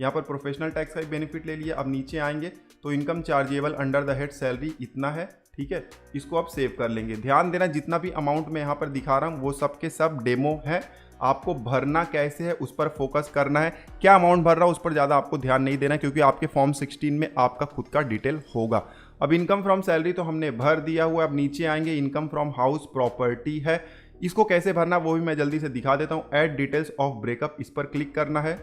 यहाँ पर प्रोफेशनल टैक्स का बेनिफिट ले लिया। अब नीचे आएंगे तो income chargeable under the head salary इतना है, ठीक है, इसको आप सेव कर लेंगे। ध्यान देना जितना भी अमाउंट मैं यहाँ पर दिखा रहा हूँ वो सब के सब डेमो है, आपको भरना कैसे है उस पर फोकस करना है। क्या अमाउंट भर रहा है उस पर ज़्यादा आपको ध्यान नहीं देना क्योंकि आपके फॉर्म 16 में आपका खुद का डिटेल होगा। अब इनकम फ्रॉम सैलरी तो हमने भर दिया हुआ। अब नीचे आएंगे, इनकम फ्रॉम हाउस प्रॉपर्टी है, इसको कैसे भरना वो भी मैं जल्दी से दिखा देता हूँ। ऐड डिटेल्स ऑफ ब्रेकअप, इस पर क्लिक करना है।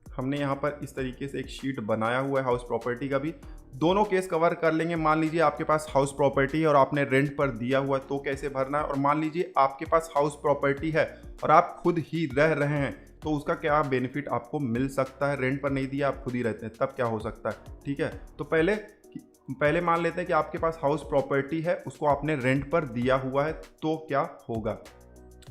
हमने यहाँ पर इस तरीके से एक शीट बनाया हुआ है हाउस प्रॉपर्टी का भी। दोनों केस कवर कर लेंगे। मान लीजिए आपके पास हाउस प्रॉपर्टी है और आपने रेंट पर दिया हुआ है तो कैसे भरना है, और मान लीजिए आपके पास हाउस प्रॉपर्टी है और आप खुद ही रह रहे हैं तो उसका क्या बेनिफिट आपको मिल सकता है। रेंट पर नहीं दिया, आप खुद ही रहते हैं, तब क्या हो सकता है, ठीक है। तो पहले मान लेते हैं कि आपके पास हाउस प्रॉपर्टी है, उसको आपने रेंट पर दिया हुआ है तो क्या होगा,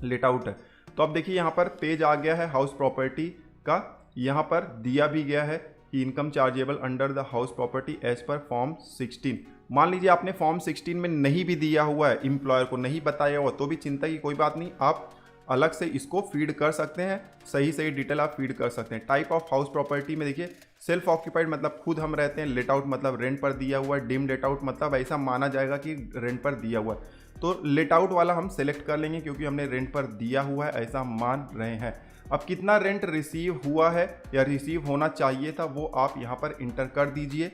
लेट आउट है। तो अब देखिए यहाँ पर पेज आ गया है हाउस प्रॉपर्टी का। यहाँ पर दिया भी गया है कि income chargeable under the house property as per form 16। मान लीजिए आपने फॉर्म 16 में नहीं भी दिया हुआ है, एम्प्लॉयर को नहीं बताया हुआ, तो भी चिंता की कोई बात नहीं, आप अलग से इसको फीड कर सकते हैं, सही डिटेल आप फीड कर सकते हैं। टाइप ऑफ हाउस प्रॉपर्टी में देखिए सेल्फ ऑक्यूपाइड मतलब खुद हम रहते हैं, लेट आउट मतलब रेंट पर दिया हुआ है, डिम लेट आउट मतलब ऐसा माना जाएगा कि रेंट पर दिया हुआ है। तो लेट आउट वाला हम सेलेक्ट कर लेंगे क्योंकि हमने रेंट पर दिया हुआ है ऐसा मान रहे हैं। अब कितना रेंट रिसीव हुआ है या रिसीव होना चाहिए था वो आप यहाँ पर इंटर कर दीजिए।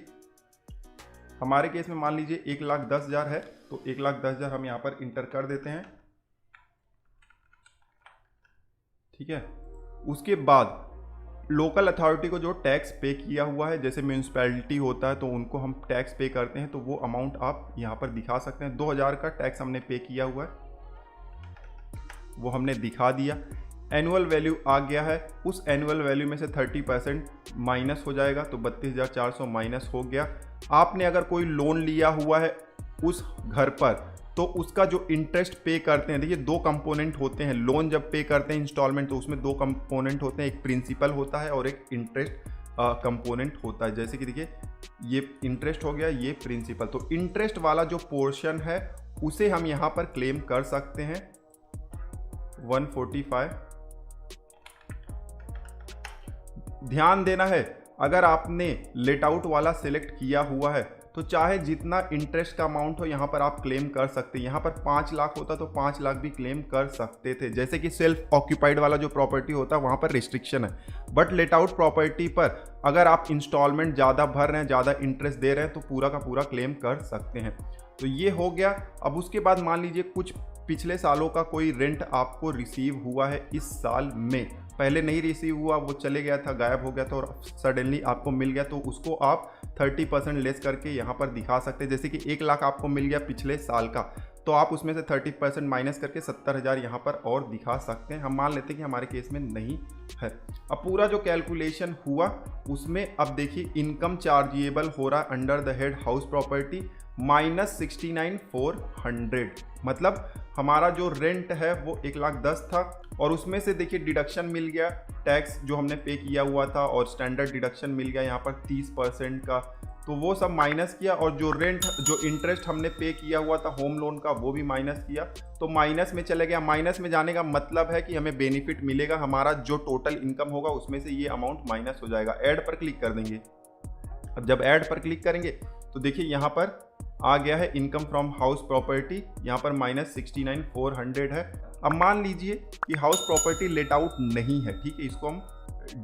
हमारे केस में मान लीजिए 1,10,000 है तो 1,10,000 हम यहाँ पर इंटर कर देते हैं, ठीक है। उसके बाद लोकल अथॉरिटी को जो टैक्स पे किया हुआ है, जैसे म्यूनसिपैलिटी होता है तो उनको हम टैक्स पे करते हैं तो वो अमाउंट आप यहाँ पर दिखा सकते हैं। 2,000 का टैक्स हमने पे किया हुआ है, वो हमने दिखा दिया। एनुअल वैल्यू आ गया है, उस एनुअल वैल्यू में से 30% माइनस हो जाएगा तो 32,400 माइनस हो गया। आपने अगर कोई लोन लिया हुआ है उस घर पर तो उसका जो इंटरेस्ट पे करते हैं, देखिए 2 कंपोनेंट होते हैं। लोन जब पे करते हैं इंस्टॉलमेंट तो उसमें 2 कंपोनेंट होते हैं, एक प्रिंसिपल होता है और एक इंटरेस्ट कंपोनेंट होता है। जैसे कि देखिए ये इंटरेस्ट हो गया, ये प्रिंसिपल। तो इंटरेस्ट वाला जो पोर्शन है उसे हम यहाँ पर क्लेम कर सकते हैं 145। ध्यान देना है अगर आपने लेट आउट वाला सिलेक्ट किया हुआ है तो चाहे जितना इंटरेस्ट का अमाउंट हो यहाँ पर आप क्लेम कर सकते हैं। यहाँ पर 5 लाख होता तो 5 लाख भी क्लेम कर सकते थे। जैसे कि सेल्फ ऑक्यूपाइड वाला जो प्रॉपर्टी होता है वहाँ पर रिस्ट्रिक्शन है, बट लेट आउट प्रॉपर्टी पर अगर आप इंस्टॉलमेंट ज़्यादा भर रहे हैं, ज़्यादा इंटरेस्ट दे रहे हैं तो पूरा का पूरा क्लेम कर सकते हैं। तो ये हो गया। अब उसके बाद मान लीजिए कुछ पिछले सालों का कोई रेंट आपको रिसीव हुआ है इस साल में, पहले नहीं रिसीव हुआ, वो चले गया था, गायब हो गया था और सडनली आपको मिल गया, तो उसको आप 30% लेस करके यहाँ पर दिखा सकते हैं। जैसे कि 1 लाख आपको मिल गया पिछले साल का तो आप उसमें से 30% माइनस करके 70,000 यहाँ पर और दिखा सकते हैं। हम मान लेते हैं कि हमारे केस में नहीं है। अब पूरा जो कैलकुलेशन हुआ उसमें अब देखिए इनकम चार्जेबल हो रहा है under the head house property -69,400, मतलब हमारा जो रेंट है वो 1,10,000 था और उसमें से देखिए डिडक्शन मिल गया, टैक्स जो हमने पे किया हुआ था और स्टैंडर्ड डिडक्शन मिल गया यहाँ पर 30% का, तो वो सब माइनस किया और जो रेंट जो इंटरेस्ट हमने पे किया हुआ था होम लोन का वो भी माइनस किया, तो माइनस में चले गया। माइनस में जाने का मतलब है कि हमें बेनिफिट मिलेगा, हमारा जो टोटल इनकम होगा उसमें से ये अमाउंट माइनस हो जाएगा। ऐड पर क्लिक कर देंगे। अब जब ऐड पर क्लिक करेंगे तो देखिए यहाँ पर आ गया है इनकम फ्रॉम हाउस प्रॉपर्टी, यहाँ पर -69,400 है। अब मान लीजिए कि हाउस प्रॉपर्टी लेट आउट नहीं है, ठीक है, इसको हम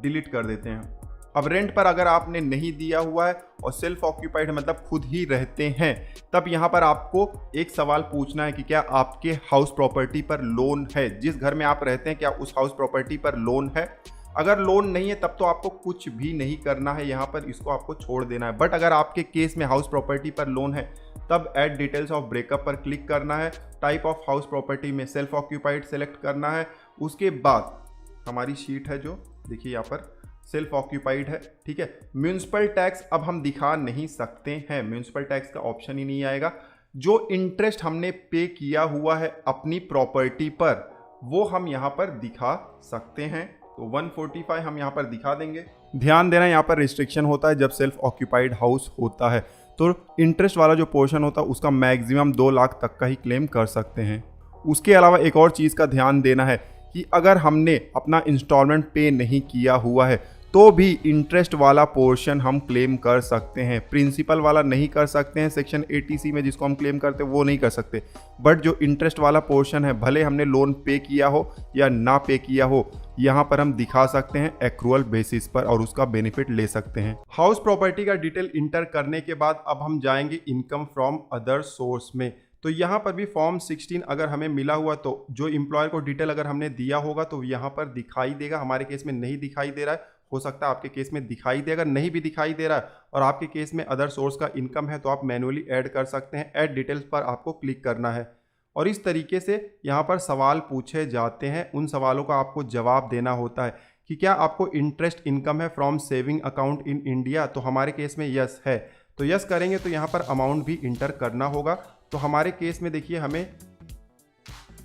डिलीट कर देते हैं। अब रेंट पर अगर आपने नहीं दिया हुआ है और सेल्फ ऑक्यूपाइड मतलब खुद ही रहते हैं, तब यहाँ पर आपको एक सवाल पूछना है कि क्या आपके हाउस प्रॉपर्टी पर लोन है, जिस घर में आप रहते हैं क्या उस हाउस प्रॉपर्टी पर लोन है। अगर लोन नहीं है तब तो आपको कुछ भी नहीं करना है, यहाँ पर इसको आपको छोड़ देना है। बट अगर आपके केस में हाउस प्रॉपर्टी पर लोन है तब ऐड डिटेल्स ऑफ ब्रेकअप पर क्लिक करना है। टाइप ऑफ हाउस प्रॉपर्टी में सेल्फ ऑक्यूपाइड सेलेक्ट करना है। उसके बाद हमारी शीट है जो देखिए यहाँ पर सेल्फ ऑक्यूपाइड है, ठीक है। म्यूनिसिपल टैक्स अब हम दिखा नहीं सकते हैं, म्यूनिसिपल टैक्स का ऑप्शन ही नहीं आएगा। जो इंटरेस्ट हमने पे किया हुआ है अपनी प्रॉपर्टी पर वो हम यहाँ पर दिखा सकते हैं, तो 145 हम यहाँ पर दिखा देंगे। ध्यान देना यहाँ पर रिस्ट्रिक्शन होता है जब सेल्फ ऑक्यूपाइड हाउस होता है, तो इंटरेस्ट वाला जो पोर्शन होता है उसका मैक्सिमम 2 लाख तक का ही क्लेम कर सकते हैं। उसके अलावा एक और चीज़ का ध्यान देना है कि अगर हमने अपना इंस्टॉलमेंट पे नहीं किया हुआ है तो भी इंटरेस्ट वाला पोर्शन हम क्लेम कर सकते हैं, प्रिंसिपल वाला नहीं कर सकते हैं। सेक्शन 80C में जिसको हम क्लेम करते हैं वो नहीं कर सकते, बट जो इंटरेस्ट वाला पोर्शन है भले हमने लोन पे किया हो या ना पे किया हो, यहाँ पर हम दिखा सकते हैं एक्रूअल बेसिस पर और उसका बेनिफिट ले सकते हैं। हाउस प्रॉपर्टी का डिटेल इंटर करने के बाद अब हम जाएंगे इनकम फ्रॉम अदर सोर्स में। तो यहाँ पर भी फॉर्म 16 अगर हमें मिला हुआ तो जो एम्प्लॉयर को डिटेल अगर हमने दिया होगा तो यहाँ पर दिखाई देगा। हमारे केस में नहीं दिखाई दे रहा है, हो सकता है आपके केस में दिखाई दे। अगर नहीं भी दिखाई दे रहा है और आपके केस में अदर सोर्स का इनकम है तो आप मैन्युअली ऐड कर सकते हैं। ऐड डिटेल्स पर आपको क्लिक करना है और इस तरीके से यहाँ पर सवाल पूछे जाते हैं। उन सवालों का आपको जवाब देना होता है कि क्या आपको इंटरेस्ट इनकम है from saving account in India, तो हमारे केस में यस है, तो यस करेंगे तो यहाँ पर अमाउंट भी इंटर करना होगा। तो हमारे केस में देखिए हमें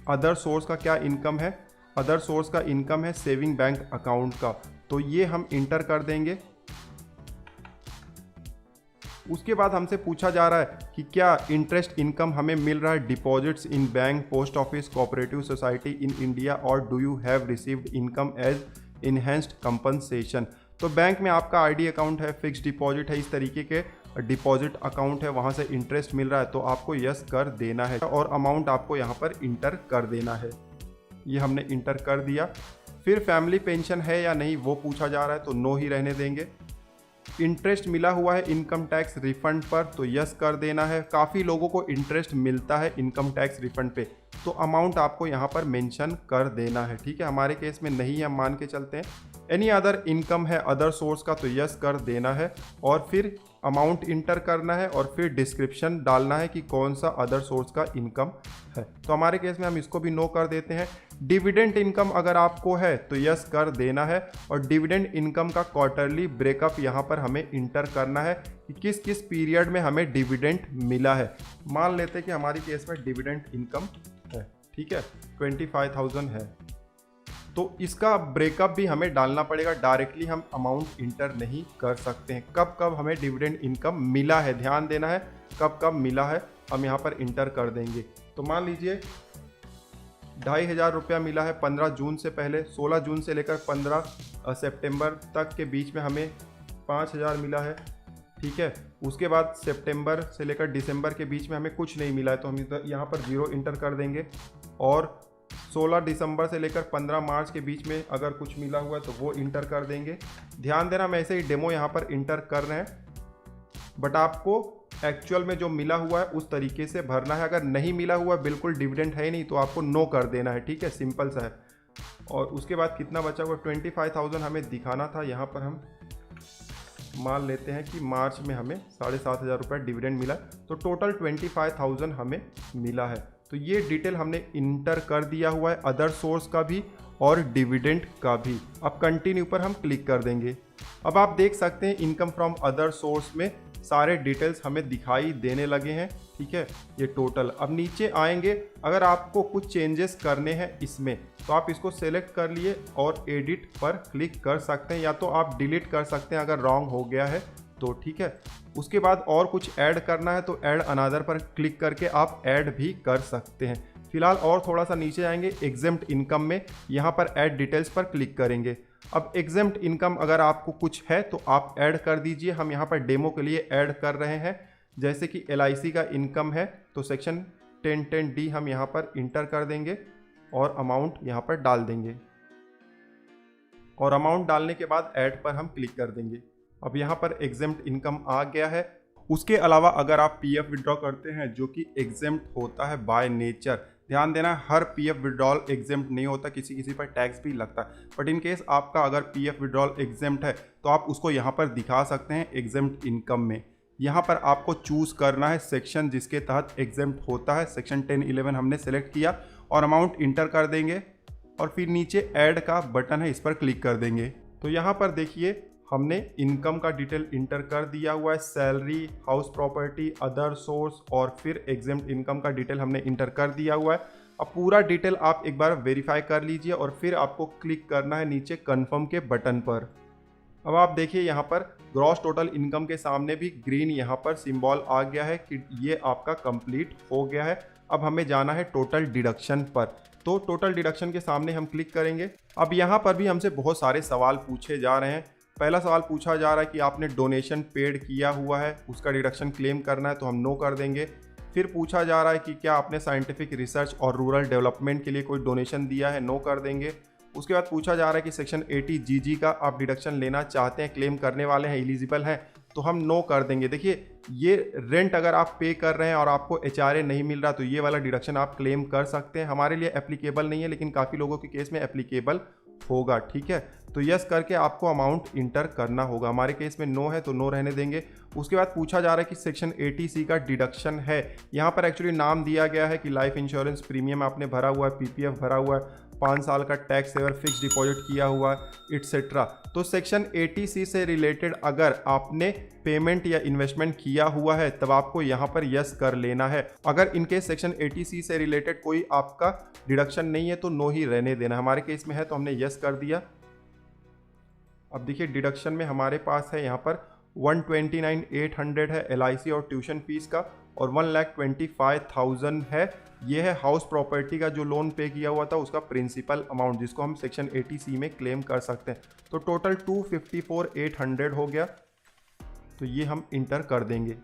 अदर सोर्स का क्या इनकम है, अदर सोर्स का इनकम है सेविंग बैंक अकाउंट का, तो ये हम इंटर कर देंगे। उसके बाद हमसे पूछा जा रहा है कि क्या इंटरेस्ट इनकम हमें मिल रहा है deposits in bank, post office, cooperative society in India और do you have received income as enhanced compensation. तो बैंक में आपका आईडी अकाउंट है, फिक्स्ड डिपॉजिट है, इस तरीके के डिपॉजिट अकाउंट है, वहाँ से इंटरेस्ट मिल रहा है तो आपको यस कर देना है और अमाउंट आपको यहाँ पर इंटर कर देना है। ये हमने इंटर कर दिया। फिर फैमिली पेंशन है या नहीं वो पूछा जा रहा है तो नो ही रहने देंगे। इंटरेस्ट मिला हुआ है इनकम टैक्स रिफंड पर तो यस कर देना है। काफ़ी लोगों को इंटरेस्ट मिलता है इनकम टैक्स रिफंड पे तो अमाउंट आपको यहाँ पर मेंशन कर देना है, ठीक है। हमारे केस में नहीं है, हम मान के चलते हैं। एनी अदर इनकम है अदर सोर्स का तो यस कर देना है और फिर अमाउंट इंटर करना है और फिर डिस्क्रिप्शन डालना है कि कौन सा अदर सोर्स का इनकम है। तो हमारे केस में हम इसको भी नो कर देते हैं। डिविडेंड इनकम अगर आपको है तो यस कर देना है और डिविडेंड इनकम का क्वार्टरली ब्रेकअप यहाँ पर हमें इंटर करना है कि किस किस पीरियड में हमें डिविडेंड मिला है। मान लेते हैं कि हमारी केस में डिविडेंड इनकम है, ठीक है, 25,000 है, तो इसका ब्रेकअप भी हमें डालना पड़ेगा। डायरेक्टली हम अमाउंट इंटर नहीं कर सकते हैं। कब कब हमें डिविडेंड इनकम मिला है, ध्यान देना है, कब कब मिला है हम यहाँ पर इंटर कर देंगे। तो मान लीजिए 2,500 रुपया मिला है 15 जून से पहले, 16 जून से लेकर 15 सितंबर तक के बीच में हमें 5,000 मिला है, ठीक है। उसके बाद सितंबर से लेकर दिसंबर के बीच में हमें कुछ नहीं मिला है तो हम यहाँ पर 0 इंटर कर देंगे। और 16 दिसंबर से लेकर 15 मार्च के बीच में अगर कुछ मिला हुआ है तो वो इंटर कर देंगे। ध्यान देना मैं ऐसे ही डेमो यहाँ पर इंटर कर रहे हैं, बट आपको एक्चुअल में जो मिला हुआ है उस तरीके से भरना है। अगर नहीं मिला हुआ बिल्कुल डिविडेंड है ही नहीं तो आपको नो कर देना है, ठीक है, सिंपल सा है। और उसके बाद कितना बचा हुआ, 25,000 हमें दिखाना था। यहाँ पर हम मान लेते हैं कि मार्च में हमें 7,500 रुपये डिविडेंड मिला, तो टोटल 25,000 हमें मिला है। तो ये डिटेल हमने इंटर कर दिया हुआ है अदर सोर्स का भी और डिविडेंड का भी। अब कंटिन्यू पर हम क्लिक कर देंगे। अब आप देख सकते हैं इनकम फ्रॉम अदर सोर्स में सारे डिटेल्स हमें दिखाई देने लगे हैं, ठीक है, ये टोटल। अब नीचे आएंगे, अगर आपको कुछ चेंजेस करने हैं इसमें तो आप इसको सेलेक्ट कर लिए और एडिट पर क्लिक कर सकते हैं, या तो आप डिलीट कर सकते हैं अगर रॉन्ग हो गया है तो, ठीक है। उसके बाद और कुछ ऐड करना है तो ऐड अनदर पर क्लिक करके आप ऐड भी कर सकते हैं। फिलहाल और थोड़ा सा नीचे आएंगे, एग्जेम्प्ट इनकम में यहाँ पर ऐड डिटेल्स पर क्लिक करेंगे। अब एग्जेम्प्ट इनकम अगर आपको कुछ है तो आप ऐड कर दीजिए। हम यहाँ पर डेमो के लिए ऐड कर रहे हैं, जैसे कि LIC का इनकम है तो सेक्शन 1010D हम यहाँ पर इंटर कर देंगे और अमाउंट यहाँ पर डाल देंगे और अमाउंट डालने के बाद ऐड पर हम क्लिक कर देंगे। अब यहाँ पर एग्जेम्प्ट इनकम आ गया है। उसके अलावा अगर आप PF विड्रॉ करते हैं जो कि एग्जेम्प्ट होता है बाय नेचर, ध्यान देना हर PF विड्रॉल एग्जेम्प्ट नहीं होता, किसी किसी पर टैक्स भी लगता है, बट इन केस आपका अगर PF विड्रॉल एग्जेम्प्ट है तो आप उसको यहाँ पर दिखा सकते हैं एग्जेम्प्ट इनकम में। यहाँ पर आपको चूज़ करना है सेक्शन जिसके तहत एग्जेम्प्ट होता है। सेक्शन 1011 हमने सेलेक्ट किया और अमाउंट इंटर कर देंगे और फिर नीचे ऐड का बटन है, इस पर क्लिक कर देंगे। तो तो यहाँ पर देखिए हमने इनकम का डिटेल इंटर कर दिया हुआ है, salary, house property, other source और फिर एग्जेम्प्ट इनकम का डिटेल हमने इंटर कर दिया हुआ है। अब पूरा डिटेल आप एक बार वेरीफाई कर लीजिए और फिर आपको क्लिक करना है नीचे कन्फर्म के बटन पर। अब आप देखिए यहाँ पर ग्रॉस टोटल इनकम के सामने भी ग्रीन यहाँ पर सिंबल आ गया है कि ये आपका कंप्लीट हो गया है। अब हमें जाना है टोटल डिडक्शन पर, तो टोटल डिडक्शन के सामने हम क्लिक करेंगे। अब यहाँ पर भी हमसे बहुत सारे सवाल पूछे जा रहे हैं। पहला सवाल पूछा जा रहा है कि आपने डोनेशन पेड किया हुआ है, उसका डिडक्शन क्लेम करना है, तो हम नो कर देंगे। फिर पूछा जा रहा है कि क्या आपने साइंटिफिक रिसर्च और रूरल डेवलपमेंट के लिए कोई डोनेशन दिया है, नो कर देंगे। उसके बाद पूछा जा रहा है कि सेक्शन 80 जीजी का आप डिडक्शन लेना चाहते हैं, क्लेम करने वाले हैं, एलिजिबल हैं, तो हम नो कर देंगे। देखिए ये रेंट अगर आप पे कर रहे हैं और आपको HRA नहीं मिल रहा तो ये वाला डिडक्शन आप क्लेम कर सकते हैं। हमारे लिए एप्लीकेबल नहीं है लेकिन काफ़ी लोगों के केस में एप्लीकेबल होगा, ठीक है। तो यस करके आपको अमाउंट इंटर करना होगा। हमारे केस में नो है तो नो रहने देंगे। उसके बाद पूछा जा रहा है कि सेक्शन 80C का डिडक्शन है। यहाँ पर एक्चुअली नाम दिया गया है कि लाइफ इंश्योरेंस प्रीमियम आपने भरा हुआ है, PPF भरा हुआ है, 5 साल का टैक्स सेवर फिक्स डिपॉजिट किया हुआ है एटसेट्रा। तो सेक्शन 80C से रिलेटेड अगर आपने पेमेंट या इन्वेस्टमेंट किया हुआ है तब आपको यहाँ पर यस कर लेना है। अगर इनके सेक्शन 80C से रिलेटेड कोई आपका डिडक्शन नहीं है तो नो ही रहने देना। हमारे केस में है तो हमने यस कर दिया। अब देखिए डिडक्शन में हमारे पास है यहाँ पर 129,800 है LIC और ट्यूशन फीस का, और 1,25,000 है ये है हाउस प्रॉपर्टी का जो लोन पे किया हुआ था उसका प्रिंसिपल अमाउंट, जिसको हम सेक्शन 80C में क्लेम कर सकते हैं। तो टोटल 254,800 हो गया, तो ये हम इंटर कर देंगे।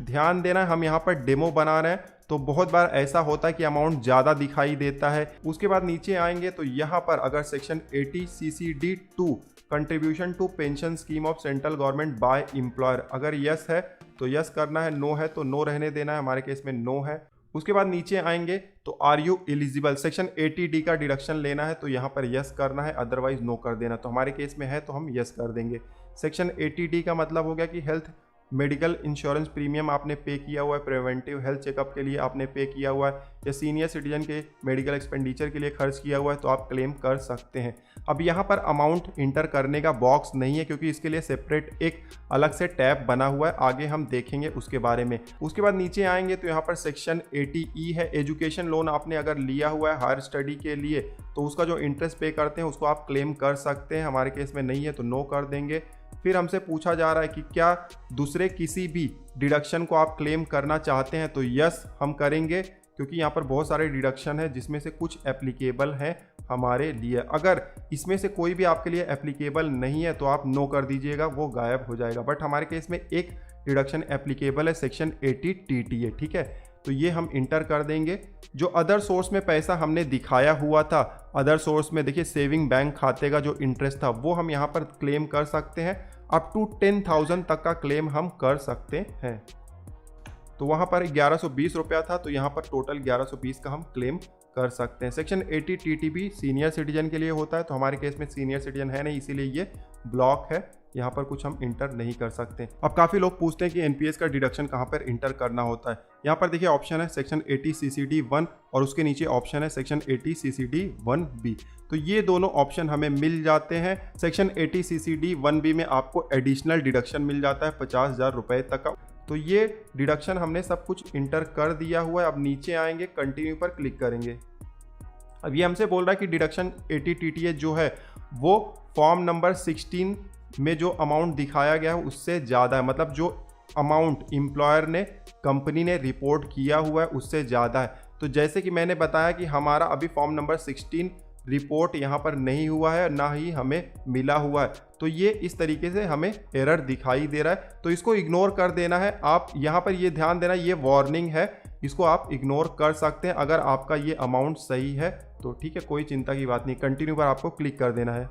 ध्यान देना हम यहाँ पर डेमो बना रहे हैं तो बहुत बार ऐसा होता है कि अमाउंट ज़्यादा दिखाई देता है। उसके बाद नीचे आएंगे तो यहाँ पर अगर section 80 CCD2 contribution to pension scheme of central government by employer, अगर यस है तो यस करना है, नो है तो नो रहने देना है। हमारे केस में नो है। उसके बाद नीचे आएंगे तो are you eligible, section 80D का डिडक्शन लेना है तो यहाँ पर यस करना है, अदरवाइज नो कर देना। तो हमारे केस में है तो हम यस कर देंगे। सेक्शन 80D का मतलब हो गया कि हेल्थ मेडिकल इंश्योरेंस प्रीमियम आपने पे किया हुआ है, प्रिवेंटिव हेल्थ चेकअप के लिए आपने पे किया हुआ है, या सीनियर सिटीजन के मेडिकल एक्सपेंडिचर के लिए खर्च किया हुआ है तो आप क्लेम कर सकते हैं। अब यहाँ पर अमाउंट इंटर करने का बॉक्स नहीं है क्योंकि इसके लिए सेपरेट एक अलग से टैब बना हुआ है, आगे हम देखेंगे उसके बारे में। उसके बाद नीचे आएंगे तो यहाँ पर सेक्शन 80E है, एजुकेशन लोन आपने अगर लिया हुआ है हायर स्टडी के लिए तो उसका जो इंटरेस्ट पे करते हैं उसको आप क्लेम कर सकते हैं। हमारे केस में नहीं है तो नो कर देंगे। फिर हमसे पूछा जा रहा है कि क्या दूसरे किसी भी डिडक्शन को आप क्लेम करना चाहते हैं, तो यस हम करेंगे क्योंकि यहाँ पर बहुत सारे डिडक्शन है जिसमें से कुछ एप्लीकेबल हैं हमारे लिए। अगर इसमें से कोई भी आपके लिए एप्लीकेबल नहीं है तो आप नो कर दीजिएगा, वो गायब हो जाएगा। बट हमारे केस में एक डिडक्शन एप्लीकेबल है, सेक्शन 80TTA, ठीक है। तो ये हम इंटर कर देंगे। जो अदर सोर्स में पैसा हमने दिखाया हुआ था, अदर सोर्स में देखिए सेविंग बैंक खाते का जो इंटरेस्ट था वो हम यहाँ पर क्लेम कर सकते हैं। अप टू 10,000 तक का क्लेम हम कर सकते हैं। तो वहाँ पर 1120 रुपया था तो यहाँ पर टोटल 1120 का हम क्लेम कर सकते हैं। सेक्शन 80TTB सीनियर सिटीजन के लिए होता है तो हमारे केस में सीनियर सिटीजन है नहीं, इसीलिए ये ब्लॉक है, यहाँ पर कुछ हम इंटर नहीं कर सकते। अब काफ़ी लोग पूछते हैं कि NPS का डिडक्शन कहाँ पर इंटर करना होता है। यहाँ पर देखिए ऑप्शन है सेक्शन 80 CCD1 और उसके नीचे ऑप्शन है सेक्शन 80 CCD1B। तो ये दोनों ऑप्शन हमें मिल जाते हैं। सेक्शन 80 CCD1B में आपको एडिशनल डिडक्शन मिल जाता है 50,000 रुपये तक का। तो ये डिडक्शन हमने सब कुछ इंटर कर दिया हुआ है। अब नीचे आएंगे, कंटिन्यू पर क्लिक करेंगे। अब ये हमसे बोल रहा है कि डिडक्शन 80TTA जो है वो फॉर्म नंबर 16 में जो अमाउंट दिखाया गया है उससे ज़्यादा है, मतलब जो अमाउंट एम्प्लॉयर ने कंपनी ने रिपोर्ट किया हुआ है उससे ज़्यादा है। तो जैसे कि मैंने बताया कि हमारा अभी फॉर्म नंबर 16 रिपोर्ट यहाँ पर नहीं हुआ है, ना ही हमें मिला हुआ है, तो ये इस तरीके से हमें एरर दिखाई दे रहा है। तो इसको इग्नोर कर देना है। आप यहाँ पर ये ध्यान देना, ये वार्निंग है, इसको आप इग्नोर कर सकते हैं अगर आपका ये अमाउंट सही है तो, ठीक है, कोई चिंता की बात नहीं। कंटिन्यू पर आपको क्लिक कर देना है।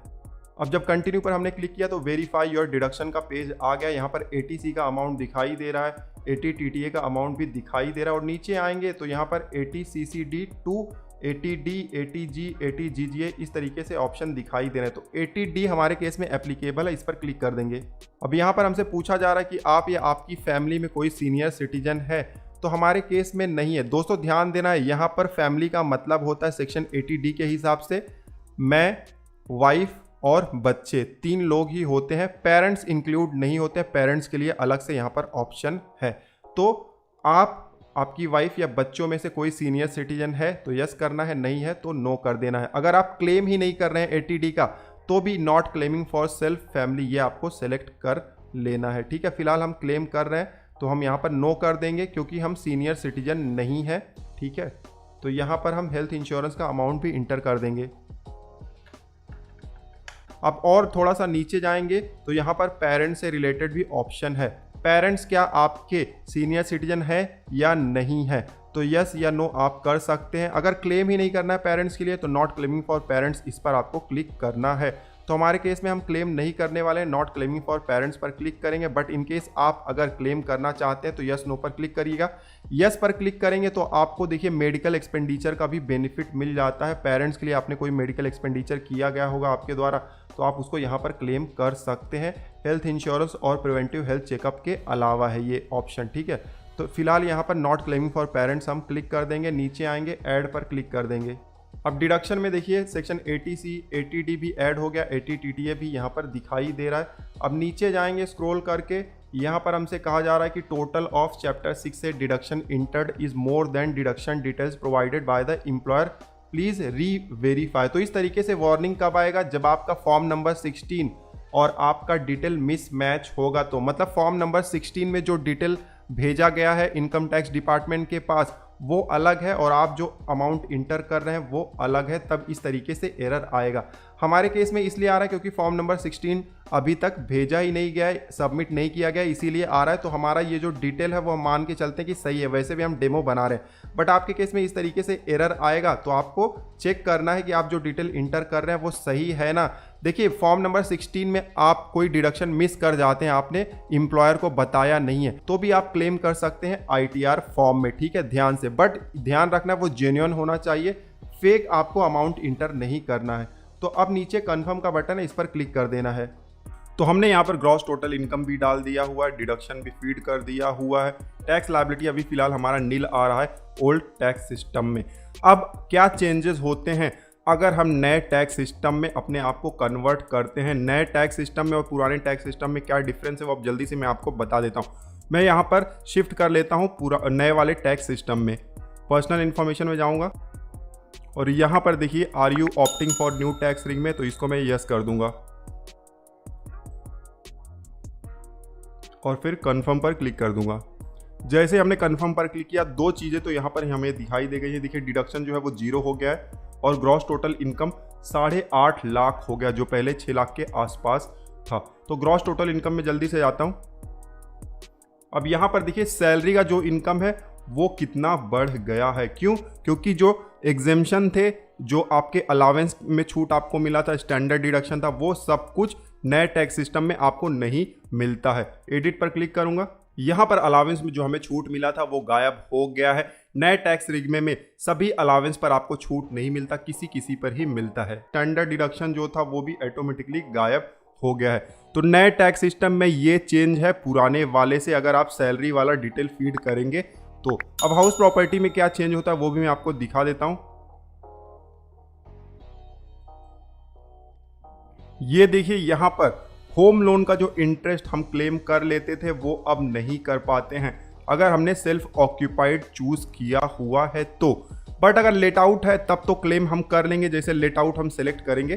अब जब कंटिन्यू पर हमने क्लिक किया तो वेरीफाई योर डिडक्शन का पेज आ गया। यहाँ पर 80C का अमाउंट दिखाई दे रहा है, 80TTA का अमाउंट भी दिखाई दे रहा है, और नीचे आएंगे तो यहाँ पर 80 CCD2, 80D, 80G, 80GGA इस तरीके से ऑप्शन दिखाई दे रहे हैं। तो 80D हमारे केस में एप्लीकेबल है, इस पर क्लिक कर देंगे। अब यहाँ पर हमसे पूछा जा रहा है कि आप या आपकी फैमिली में कोई सीनियर सिटीजन है, तो हमारे केस में नहीं है। दोस्तों ध्यान देना है, यहाँ पर फैमिली का मतलब होता है सेक्शन 80D के हिसाब से मैं वाइफ और बच्चे, 3 लोग ही होते हैं, पेरेंट्स इंक्लूड नहीं होते, पेरेंट्स के लिए अलग से यहाँ पर ऑप्शन है। तो आपकी वाइफ या बच्चों में से कोई सीनियर सिटीजन है तो यस करना है, नहीं है तो नो कर देना है। अगर आप क्लेम ही नहीं कर रहे हैं एटीडी का तो भी not claiming for self family ये आपको सेलेक्ट कर लेना है। ठीक है, फिलहाल हम क्लेम कर रहे हैं तो हम यहाँ पर नो कर देंगे क्योंकि हम सीनियर सिटीजन नहीं है। ठीक है, तो यहाँ पर हम हेल्थ इंश्योरेंस का अमाउंट भी इंटर कर देंगे। अब और थोड़ा सा नीचे जाएंगे तो यहाँ पर पेरेंट्स से रिलेटेड भी ऑप्शन है। पेरेंट्स क्या आपके सीनियर सिटीजन है या नहीं है, तो यस या नो आप कर सकते हैं। अगर क्लेम ही नहीं करना है पेरेंट्स के लिए तो नॉट क्लेमिंग फॉर पेरेंट्स इस पर आपको क्लिक करना है। तो हमारे केस में हम क्लेम नहीं करने वाले हैं, नॉट क्लेमिंग फॉर पेरेंट्स पर क्लिक करेंगे। बट इन केस आप अगर क्लेम करना चाहते हैं तो यस नो पर क्लिक करिएगा। यस पर क्लिक करेंगे तो आपको देखिए मेडिकल एक्सपेंडिचर का भी बेनिफिट मिल जाता है। पेरेंट्स के लिए आपने कोई मेडिकल एक्सपेंडिचर किया गया होगा आपके द्वारा तो आप उसको यहाँ पर क्लेम कर सकते हैं। हेल्थ इंश्योरेंस और प्रिवेंटिव हेल्थ चेकअप के अलावा है ये ऑप्शन। ठीक है, तो फिलहाल यहाँ पर नॉट क्लेमिंग फॉर पेरेंट्स हम क्लिक कर देंगे, नीचे आएंगे ऐड पर क्लिक कर देंगे। अब डिडक्शन में देखिए सेक्शन 80C 80D भी ऐड हो गया, 80TTA भी यहाँ पर दिखाई दे रहा है। अब नीचे जाएंगे स्क्रॉल करके, यहाँ पर हमसे कहा जा रहा है कि टोटल ऑफ चैप्टर 6 से deduction entered is more than deduction details provided by the employer, please reverify. तो इस तरीके से वार्निंग कब आएगा, जब आपका फॉर्म नंबर 16 और आपका डिटेल मिसमैच होगा। तो मतलब फॉर्म नंबर 16 में जो डिटेल भेजा गया है इनकम टैक्स डिपार्टमेंट के पास वो अलग है और आप जो अमाउंट इंटर कर रहे हैं वो अलग है, तब इस तरीके से एरर आएगा। हमारे केस में इसलिए आ रहा है क्योंकि फॉर्म नंबर 16 अभी तक भेजा ही नहीं गया है, सबमिट नहीं किया गया, इसीलिए आ रहा है। तो हमारा ये जो डिटेल है वो हम मान के चलते हैं कि सही है, वैसे भी हम डेमो बना रहे हैं। बट आपके केस में इस तरीके से एरर आएगा तो आपको चेक करना है कि आप जो डिटेल इंटर कर रहे हैं वो सही है ना। देखिए फॉर्म नंबर 16 में आप कोई डिडक्शन मिस कर जाते हैं, आपने एम्प्लॉयर को बताया नहीं है, तो भी आप क्लेम कर सकते हैं ITR फॉर्म में। ठीक है, ध्यान से, बट ध्यान रखना वो जेन्युइन होना चाहिए, फेक आपको अमाउंट इंटर नहीं करना है। तो अब नीचे कंफर्म का बटन है, इस पर क्लिक कर देना है। तो हमने यहाँ पर ग्रॉस टोटल इनकम भी डाल दिया हुआ है, डिडक्शन भी फीड कर दिया हुआ है। टैक्स लायबिलिटी अभी फिलहाल हमारा नील आ रहा है ओल्ड टैक्स सिस्टम में। अब क्या चेंजेस होते हैं अगर हम नए टैक्स सिस्टम में अपने आप को कन्वर्ट करते हैं? नए टैक्स सिस्टम में और पुराने टैक्स सिस्टम में क्या डिफरेंस है वो अब जल्दी से मैं आपको बता देता हूँ। मैं यहाँ पर शिफ्ट कर लेता हूँ पूरा नए वाले टैक्स सिस्टम में। पर्सनल इन्फॉर्मेशन में जाऊँगा और यहाँ पर देखिए are you opting for new tax रिंग में, तो इसको मैं यस कर दूंगा और फिर कंफर्म पर क्लिक कर दूंगा। जैसे हमने कंफर्म पर क्लिक किया, दो चीज़ें तो यहाँ पर हमें दिखाई दे गई है। देखिए डिडक्शन जो है वो 0 हो गया है और ग्रॉस टोटल इनकम 8.5 लाख हो गया, जो पहले 6 लाख के आसपास था। तो ग्रॉस टोटल इनकम में जल्दी से जाता हूँ। अब यहाँ पर देखिए सैलरी का जो इनकम है वो कितना बढ़ गया है। क्यों? क्योंकि जो एग्जेम्पशन थे, जो आपके अलावेंस में छूट आपको मिला था, स्टैंडर्ड डिडक्शन था, वो सब कुछ नए टैक्स सिस्टम में आपको नहीं मिलता है। एडिट पर क्लिक करूंगा, यहाँ पर अलावेंस में जो हमें छूट मिला था वो गायब हो गया है। नए टैक्स रिग्मे में सभी अलावेंस पर आपको छूट नहीं मिलता, किसी किसी पर ही मिलता है। स्टैंडर्ड डिडक्शन जो था वो भी ऑटोमेटिकली गायब हो गया है। तो नए टैक्स सिस्टम में ये चेंज है पुराने वाले से। अगर आप सैलरी वाला डिटेल फीड करेंगे तो अब हाउस प्रॉपर्टी में क्या चेंज होता है वो भी मैं आपको दिखा देता हूं। ये देखिए यहाँ पर होम लोन का जो इंटरेस्ट हम क्लेम कर लेते थे वो अब नहीं कर पाते हैं अगर हमने सेल्फ ऑक्यूपाइड चूज किया हुआ है तो। बट अगर लेट आउट है तब तो क्लेम हम कर लेंगे। जैसे लेट आउट हम सेलेक्ट करेंगे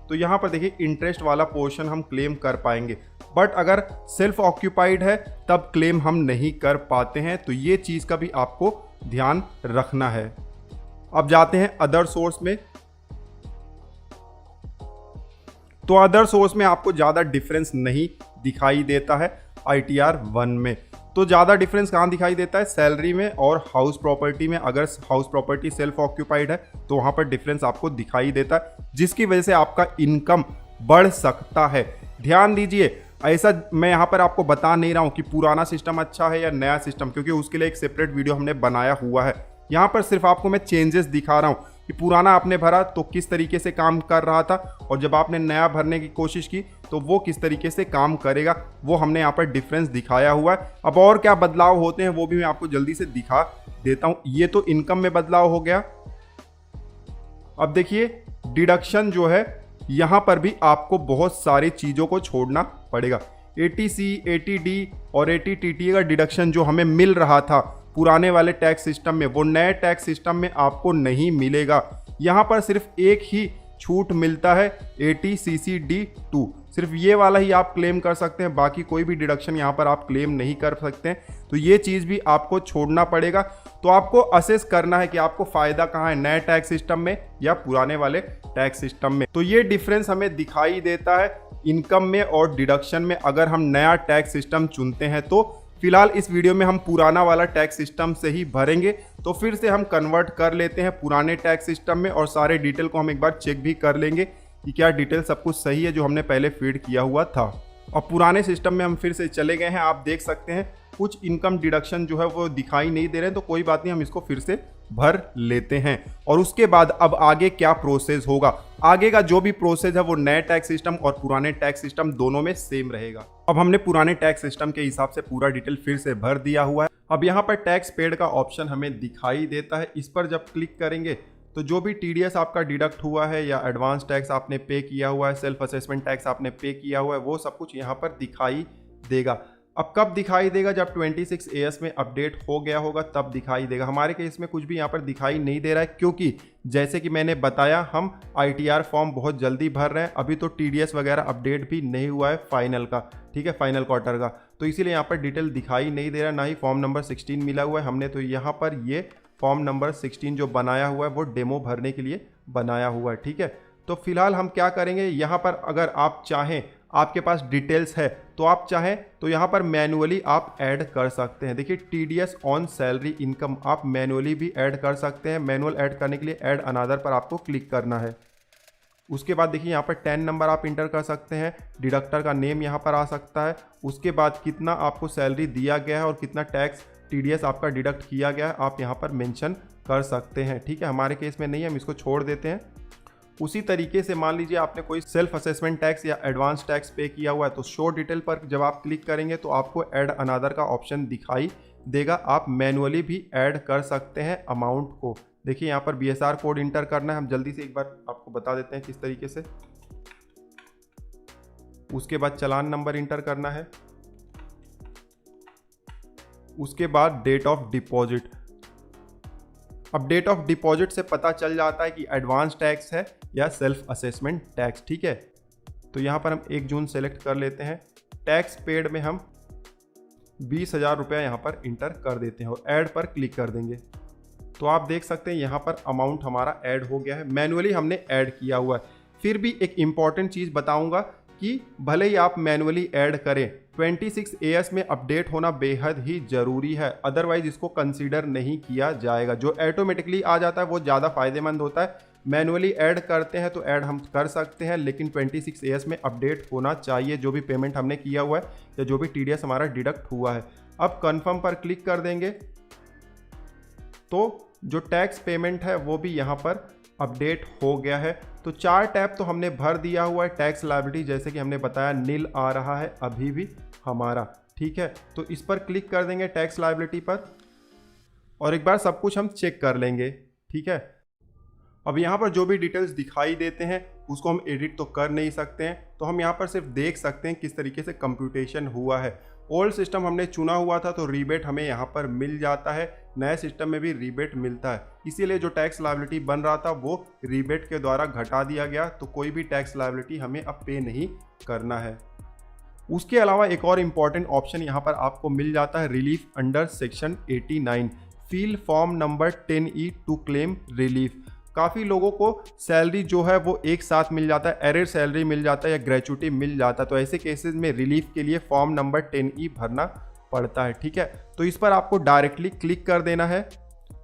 तो यहाँ पर देखिए इंटरेस्ट वाला पोर्शन हम क्लेम कर पाएंगे। बट अगर सेल्फ ऑक्यूपाइड है तब क्लेम हम नहीं कर पाते हैं। तो ये चीज़ का भी आपको ध्यान रखना है। अब जाते हैं अदर सोर्स में। तो अदर सोर्स में आपको ज़्यादा डिफरेंस नहीं दिखाई देता है ITR 1 में। तो ज़्यादा डिफरेंस कहाँ दिखाई देता है? सैलरी में और हाउस प्रॉपर्टी में। अगर हाउस प्रॉपर्टी सेल्फ ऑक्यूपाइड है तो वहाँ पर डिफरेंस आपको दिखाई देता है, जिसकी वजह से आपका इनकम बढ़ सकता है। ध्यान दीजिए, ऐसा मैं यहाँ पर आपको बता नहीं रहा हूँ कि पुराना सिस्टम अच्छा है या नया सिस्टम, क्योंकि उसके लिए एक सेपरेट वीडियो हमने बनाया हुआ है। यहाँ पर सिर्फ आपको मैं चेंजेस दिखा रहा हूँ कि पुराना आपने भरा तो किस तरीके से काम कर रहा था और जब आपने नया भरने की कोशिश की तो वो किस तरीके से काम करेगा, वो हमने यहाँ पर डिफरेंस दिखाया हुआ है। अब और क्या बदलाव होते हैं वो भी मैं आपको जल्दी से दिखा देता हूँ। ये तो इनकम में बदलाव हो गया। अब देखिए डिडक्शन जो है यहाँ पर भी आपको बहुत सारी चीज़ों को छोड़ना पड़ेगा। ATC, ATD और ATTT का डिडक्शन जो हमें मिल रहा था पुराने वाले टैक्स सिस्टम में, वो नए टैक्स सिस्टम में आपको नहीं मिलेगा। यहाँ पर सिर्फ एक ही छूट मिलता है, ATCCD2, सिर्फ ये वाला ही आप क्लेम कर सकते हैं, बाकी कोई भी डिडक्शन यहाँ पर आप क्लेम नहीं कर सकते हैं। तो ये चीज़ भी आपको छोड़ना पड़ेगा। तो आपको असेस करना है कि आपको फ़ायदा कहाँ है, नए टैक्स सिस्टम में या पुराने वाले टैक्स सिस्टम में। तो ये डिफरेंस हमें दिखाई देता है इनकम में और डिडक्शन में अगर हम नया टैक्स सिस्टम चुनते हैं। तो फिलहाल इस वीडियो में हम पुराना वाला टैक्स सिस्टम से ही भरेंगे। तो फिर से हम कन्वर्ट कर लेते हैं पुराने टैक्स सिस्टम में और सारे डिटेल को हम एक बार चेक भी कर लेंगे कि क्या डिटेल सब कुछ सही है जो हमने पहले फीड किया हुआ था। और पुराने सिस्टम में हम फिर से चले गए हैं। आप देख सकते हैं कुछ इनकम डिडक्शन जो है वो दिखाई नहीं दे रहे हैं, तो कोई बात नहीं, हम इसको फिर से भर लेते हैं। और उसके बाद अब आगे क्या प्रोसेस होगा, आगे का जो भी प्रोसेस है वो नए टैक्स सिस्टम और पुराने टैक्स सिस्टम दोनों में सेम रहेगा। अब हमने पुराने टैक्स सिस्टम के हिसाब से पूरा डिटेल फिर से भर दिया हुआ है। अब यहाँ पर टैक्स पेड का ऑप्शन हमें दिखाई देता है। इस पर जब क्लिक करेंगे तो जो भी TDS आपका डिडक्ट हुआ है या एडवांस टैक्स आपने पे किया हुआ है, सेल्फ असेसमेंट टैक्स आपने पे किया हुआ है, वो सब कुछ यहाँ पर दिखाई देगा। अब कब दिखाई देगा, जब 26 AS में अपडेट हो गया होगा तब दिखाई देगा। हमारे केस में कुछ भी यहाँ पर दिखाई नहीं दे रहा है, क्योंकि जैसे कि मैंने बताया हम ITR फॉर्म बहुत जल्दी भर रहे हैं। अभी तो TDS वगैरह अपडेट भी नहीं हुआ है फाइनल का, ठीक है, फाइनल क्वार्टर का। तो इसीलिए यहाँ पर डिटेल दिखाई नहीं दे रहा, ना ही फॉर्म नंबर 16 मिला हुआ है हमने। तो यहाँ पर ये फॉर्म नंबर 16 जो बनाया हुआ है वो डेमो भरने के लिए बनाया हुआ है, ठीक है। तो फिलहाल हम क्या करेंगे, यहाँ पर अगर आप चाहें, आपके पास डिटेल्स है तो आप चाहें तो यहाँ पर मैनुअली आप ऐड कर सकते हैं। देखिए TDS ऑन सैलरी इनकम आप मैनुअली भी ऐड कर सकते हैं। मैनुअल ऐड करने के लिए ऐड अनदर पर आपको क्लिक करना है। उसके बाद देखिए यहाँ पर 10 नंबर आप इंटर कर सकते हैं, डिडक्टर का नेम यहाँ पर आ सकता है। उसके बाद कितना आपको सैलरी दिया गया है और कितना टैक्स TDS आपका डिडक्ट किया गया है आप यहाँ पर मेंशन कर सकते हैं, ठीक है। हमारे केस में नहीं है, हम इसको छोड़ देते हैं। उसी तरीके से मान लीजिए आपने कोई सेल्फ असेसमेंट टैक्स या एडवांस टैक्स पे किया हुआ है, तो शो डिटेल पर जब आप क्लिक करेंगे तो आपको ऐड अनदर का ऑप्शन दिखाई देगा। आप मैनुअली भी ऐड कर सकते हैं अमाउंट को। देखिए यहाँ पर BSR कोड इंटर करना है, हम जल्दी से एक बार आपको बता देते हैं किस तरीके से। उसके बाद चालान नंबर इंटर करना है। उसके बाद डेट ऑफ डिपॉजिट। अब डेट ऑफ डिपॉजिट से पता चल जाता है कि एडवांस टैक्स है या सेल्फ असेसमेंट टैक्स, ठीक है। तो यहाँ पर हम 1 जून सेलेक्ट कर लेते हैं। टैक्स पेड में हम 20,000 रुपया यहाँ पर इंटर कर देते हैं और ऐड पर क्लिक कर देंगे। तो आप देख सकते हैं यहाँ पर अमाउंट हमारा ऐड हो गया है, मैनुअली हमने ऐड किया हुआ है। फिर भी एक इम्पॉर्टेंट चीज़ बताऊँगा कि भले ही आप मैनुअली ऐड करें, 26 AS में अपडेट होना बेहद ही ज़रूरी है, अदरवाइज इसको कंसीडर नहीं किया जाएगा। जो ऑटोमेटिकली आ जाता है वो ज़्यादा फायदेमंद होता है। मैनुअली ऐड करते हैं तो ऐड हम कर सकते हैं, लेकिन 26 AS में अपडेट होना चाहिए जो भी पेमेंट हमने किया हुआ है या जो भी TDS हमारा डिडक्ट हुआ है। अब कन्फर्म पर क्लिक कर देंगे तो जो टैक्स पेमेंट है वो भी यहाँ पर अपडेट हो गया है। तो 4 टैब तो हमने भर दिया हुआ है। टैक्स लायबिलिटी जैसे कि हमने बताया नील आ रहा है अभी भी हमारा, ठीक है। तो इस पर क्लिक कर देंगे टैक्स लायबिलिटी पर और एक बार सब कुछ हम चेक कर लेंगे, ठीक है। अब यहाँ पर जो भी डिटेल्स दिखाई देते हैं उसको हम एडिट तो कर नहीं सकते हैं, तो हम यहाँ पर सिर्फ देख सकते हैं किस तरीके से कंप्यूटेशन हुआ है। ओल्ड सिस्टम हमने चुना हुआ था तो रीबेट हमें यहाँ पर मिल जाता है, नए सिस्टम में भी रीबेट मिलता है। इसीलिए जो टैक्स लायबिलिटी बन रहा था वो रीबेट के द्वारा घटा दिया गया, तो कोई भी टैक्स लायबिलिटी हमें अब पे नहीं करना है। उसके अलावा एक और इम्पॉर्टेंट ऑप्शन यहाँ पर आपको मिल जाता है, relief under section 89, fill form number 10E to claim relief. काफ़ी लोगों को सैलरी जो है वो एक साथ मिल जाता है, एरियर सैलरी मिल जाता है या ग्रेचुटी मिल जाता है, तो ऐसे केसेस में रिलीफ के लिए फॉर्म नंबर 10E भरना पड़ता है, ठीक है। तो इस पर आपको डायरेक्टली क्लिक कर देना है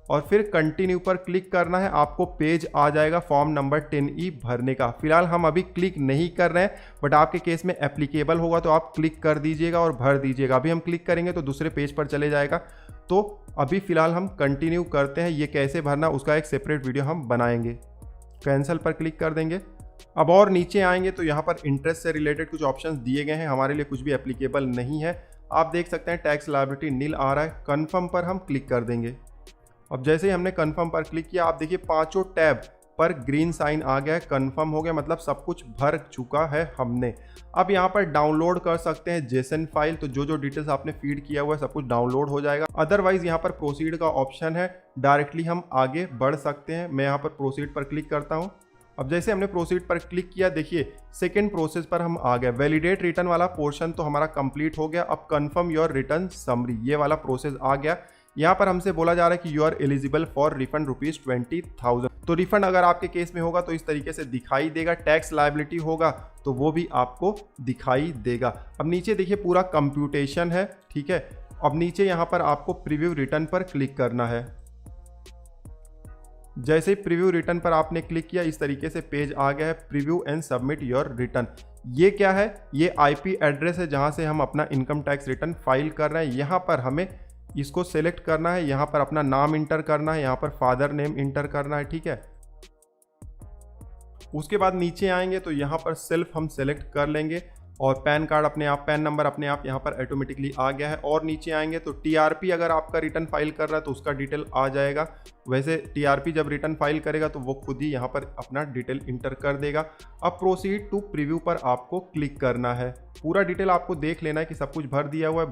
और फिर कंटिन्यू पर क्लिक करना है। आपको पेज आ जाएगा फॉर्म नंबर 10E भरने का। फिलहाल हम अभी क्लिक नहीं कर रहे हैं, बट आपके केस में एप्लीकेबल होगा तो आप क्लिक कर दीजिएगा और भर दीजिएगा। अभी हम क्लिक करेंगे तो दूसरे पेज पर चले जाएगा। तो अभी फ़िलहाल हम कंटिन्यू करते हैं, ये कैसे भरना उसका एक सेपरेट वीडियो हम बनाएंगे। कैंसिल पर क्लिक कर देंगे। अब और नीचे आएंगे तो यहाँ पर इंटरेस्ट से रिलेटेड कुछ ऑप्शंस दिए गए हैं, हमारे लिए कुछ भी एप्लीकेबल नहीं है। आप देख सकते हैं टैक्स लायबिलिटी नील आ रहा है, कन्फर्म पर हम क्लिक कर देंगे। अब जैसे ही हमने कन्फर्म पर क्लिक किया आप देखिए 5 टैब ऊपर ग्रीन साइन आ गया है, कंफर्म हो गया, मतलब सब कुछ भर चुका है हमने। अब यहाँ पर डाउनलोड कर सकते हैं जेसन फाइल, तो जो जो डिटेल्स आपने फीड किया हुआ है सब कुछ डाउनलोड हो जाएगा। अदरवाइज यहाँ पर प्रोसीड का ऑप्शन है, डायरेक्टली हम आगे बढ़ सकते हैं। मैं यहाँ पर प्रोसीड पर क्लिक करता हूँ। अब जैसे हमने प्रोसीड पर क्लिक किया, देखिए सेकेंड प्रोसेस पर हम आ गए। वैलिडेट रिटर्न वाला पोर्शन तो हमारा कंप्लीट हो गया। अब कंफर्म योर रिटर्न समरी, ये वाला प्रोसेस आ गया। यहाँ पर हमसे बोला जा रहा है कि you are eligible for refund ₹20,000। तो रिफंड अगर आपके केस में होगा तो इस तरीके से दिखाई देगा। टैक्स लायबिलिटी होगा तो वो भी आपको दिखाई देगा। अब नीचे देखिए पूरा कंप्यूटेशन है, ठीक है। अब नीचे यहाँ पर आपको प्रीव्यू रिटर्न पर क्लिक करना है। जैसे ही प्रीव्यू रिटर्न पर आपने क्लिक किया, इस तरीके से पेज आ गया है, preview and submit your return. ये क्या है? ये आईपी एड्रेस है जहां से हम अपना इनकम टैक्स रिटर्न फाइल कर रहे हैं। यहाँ पर हमें इसको सेलेक्ट करना है, यहाँ पर अपना नाम इंटर करना है, यहाँ पर फादर नेम इंटर करना है, ठीक है। उसके बाद नीचे आएंगे तो यहाँ पर सेल्फ हम सेलेक्ट कर लेंगे और पैन कार्ड अपने आप, पैन नंबर अपने आप यहाँ पर ऑटोमेटिकली आ गया है। और नीचे आएंगे तो टीआरपी अगर आपका रिटर्न फाइल कर रहा है तो उसका डिटेल आ जाएगा। वैसे टीआरपी जब रिटर्न फाइल करेगा तो वो खुद ही यहाँ पर अपना डिटेल इंटर कर देगा। अब प्रोसीड टू प्रीव्यू पर आपको क्लिक करना है। पूरा डिटेल आपको देख लेना है कि सब कुछ भर दिया हुआ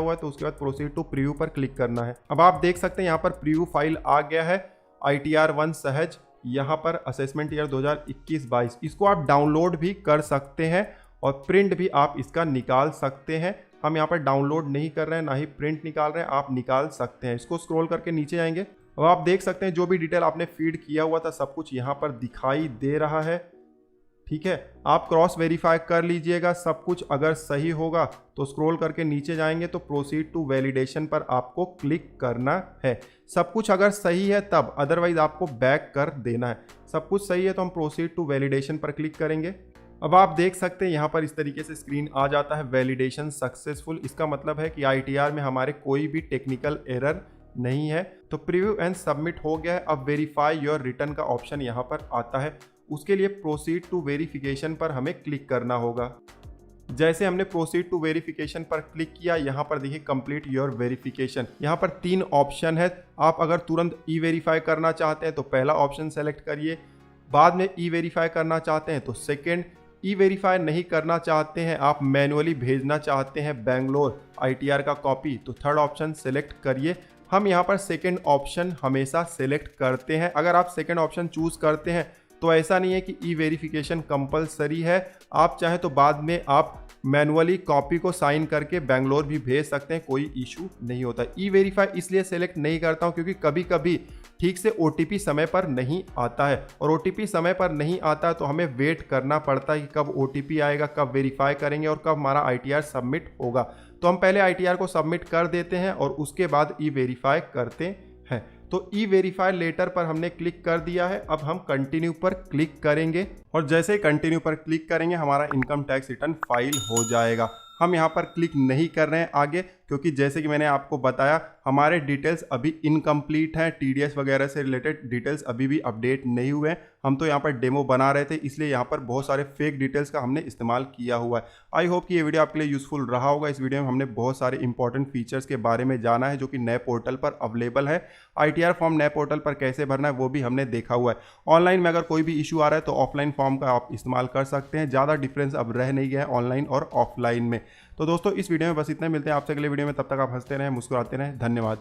है, तो उसके बाद प्रोसीड टू प्रीव्यू पर क्लिक करना है। अब आप देख सकते हैं यहाँ पर प्रीव्यू फाइल आ गया है, ITR 1 सहज, यहाँ पर असेसमेंट ईयर 2021-22। इसको आप डाउनलोड भी कर सकते हैं और प्रिंट भी आप इसका निकाल सकते हैं। हम यहाँ पर डाउनलोड नहीं कर रहे हैं, ना ही प्रिंट निकाल रहे हैं, आप निकाल सकते हैं। इसको स्क्रॉल करके नीचे आएंगे। अब आप देख सकते हैं जो भी डिटेल आपने फीड किया हुआ था सब कुछ यहाँ पर दिखाई दे रहा है, ठीक है। आप क्रॉस वेरीफाई कर लीजिएगा, सब कुछ अगर सही होगा तो स्क्रॉल करके नीचे जाएंगे तो प्रोसीड टू वैलिडेशन पर आपको क्लिक करना है। सब कुछ अगर सही है तब, अदरवाइज आपको बैक कर देना है। सब कुछ सही है तो हम प्रोसीड टू वैलिडेशन पर क्लिक करेंगे। अब आप देख सकते हैं यहाँ पर इस तरीके से स्क्रीन आ जाता है, वैलिडेशन सक्सेसफुल। इसका मतलब है कि ITR में हमारे कोई भी टेक्निकल एरर नहीं है। तो प्रीव्यू एंड सबमिट हो गया है। अब वेरीफाई योर रिटर्न का ऑप्शन यहाँ पर आता है। उसके लिए प्रोसीड टू वेरिफिकेशन पर हमें क्लिक करना होगा। जैसे हमने प्रोसीड टू वेरिफिकेशन पर क्लिक किया, यहाँ पर देखिए कंप्लीट योर वेरिफिकेशन। यहाँ पर 3 ऑप्शन है। आप अगर तुरंत ई वेरीफाई करना चाहते हैं तो पहला ऑप्शन सेलेक्ट करिए, बाद में ई वेरीफाई करना चाहते हैं तो सेकेंड, ई वेरीफाई नहीं करना चाहते हैं, आप मैनुअली भेजना चाहते हैं बेंगलोर ITR का कॉपी, तो थर्ड ऑप्शन सेलेक्ट करिए। हम यहाँ पर सेकेंड ऑप्शन हमेशा सेलेक्ट करते हैं। अगर आप सेकेंड ऑप्शन चूज करते हैं तो ऐसा नहीं है कि ई वेरिफिकेशन कंपलसरी है, आप चाहे तो बाद में आप मैनुअली कॉपी को साइन करके बेंगलोर भी भेज सकते हैं, कोई इशू नहीं होता। ई वेरीफाई इसलिए सेलेक्ट नहीं करता हूं क्योंकि कभी कभी ठीक से OTP समय पर नहीं आता है, और OTP समय पर नहीं आता है तो हमें वेट करना पड़ता है कि कब OTP आएगा, कब वेरीफाई करेंगे और कब हमारा ITR सबमिट होगा। तो हम पहले ITR को सबमिट कर देते हैं और उसके बाद ई वेरीफाई करते हैं। तो ई वेरीफाई लेटर पर हमने क्लिक कर दिया है। अब हम कंटिन्यू पर क्लिक करेंगे और जैसे ही कंटिन्यू पर क्लिक करेंगे हमारा इनकम टैक्स रिटर्न फाइल हो जाएगा। हम यहाँ पर क्लिक नहीं कर रहे हैं आगे, क्योंकि जैसे कि मैंने आपको बताया हमारे डिटेल्स अभी इनकम्प्लीट हैं। TDS वगैरह से रिलेटेड डिटेल्स अभी भी अपडेट नहीं हुए हैं। हम तो यहाँ पर डेमो बना रहे थे, इसलिए यहाँ पर बहुत सारे फेक डिटेल्स का हमने इस्तेमाल किया हुआ है। आई होप कि ये वीडियो आपके लिए यूजफुल रहा होगा। इस वीडियो में हमने बहुत सारे इंपॉर्टेंट फीचर्स के बारे में जाना है जो कि नए पोर्टल पर अवेलेबल है। ITR फॉर्म नए पोर्टल पर कैसे भरना है वो भी हमने देखा हुआ है। ऑनलाइन में अगर कोई भी इशू आ रहा है तो ऑफलाइन फॉर्म का आप इस्तेमाल कर सकते हैं। ज़्यादा डिफरेंस अब रह नहीं गया है ऑनलाइन और ऑफलाइन में। तो दोस्तों इस वीडियो में बस इतना, मिलते हैं आपसे अगले वीडियो में। तब तक आप हंसते रहें, मुस्कुराते रहें। धन्यवाद।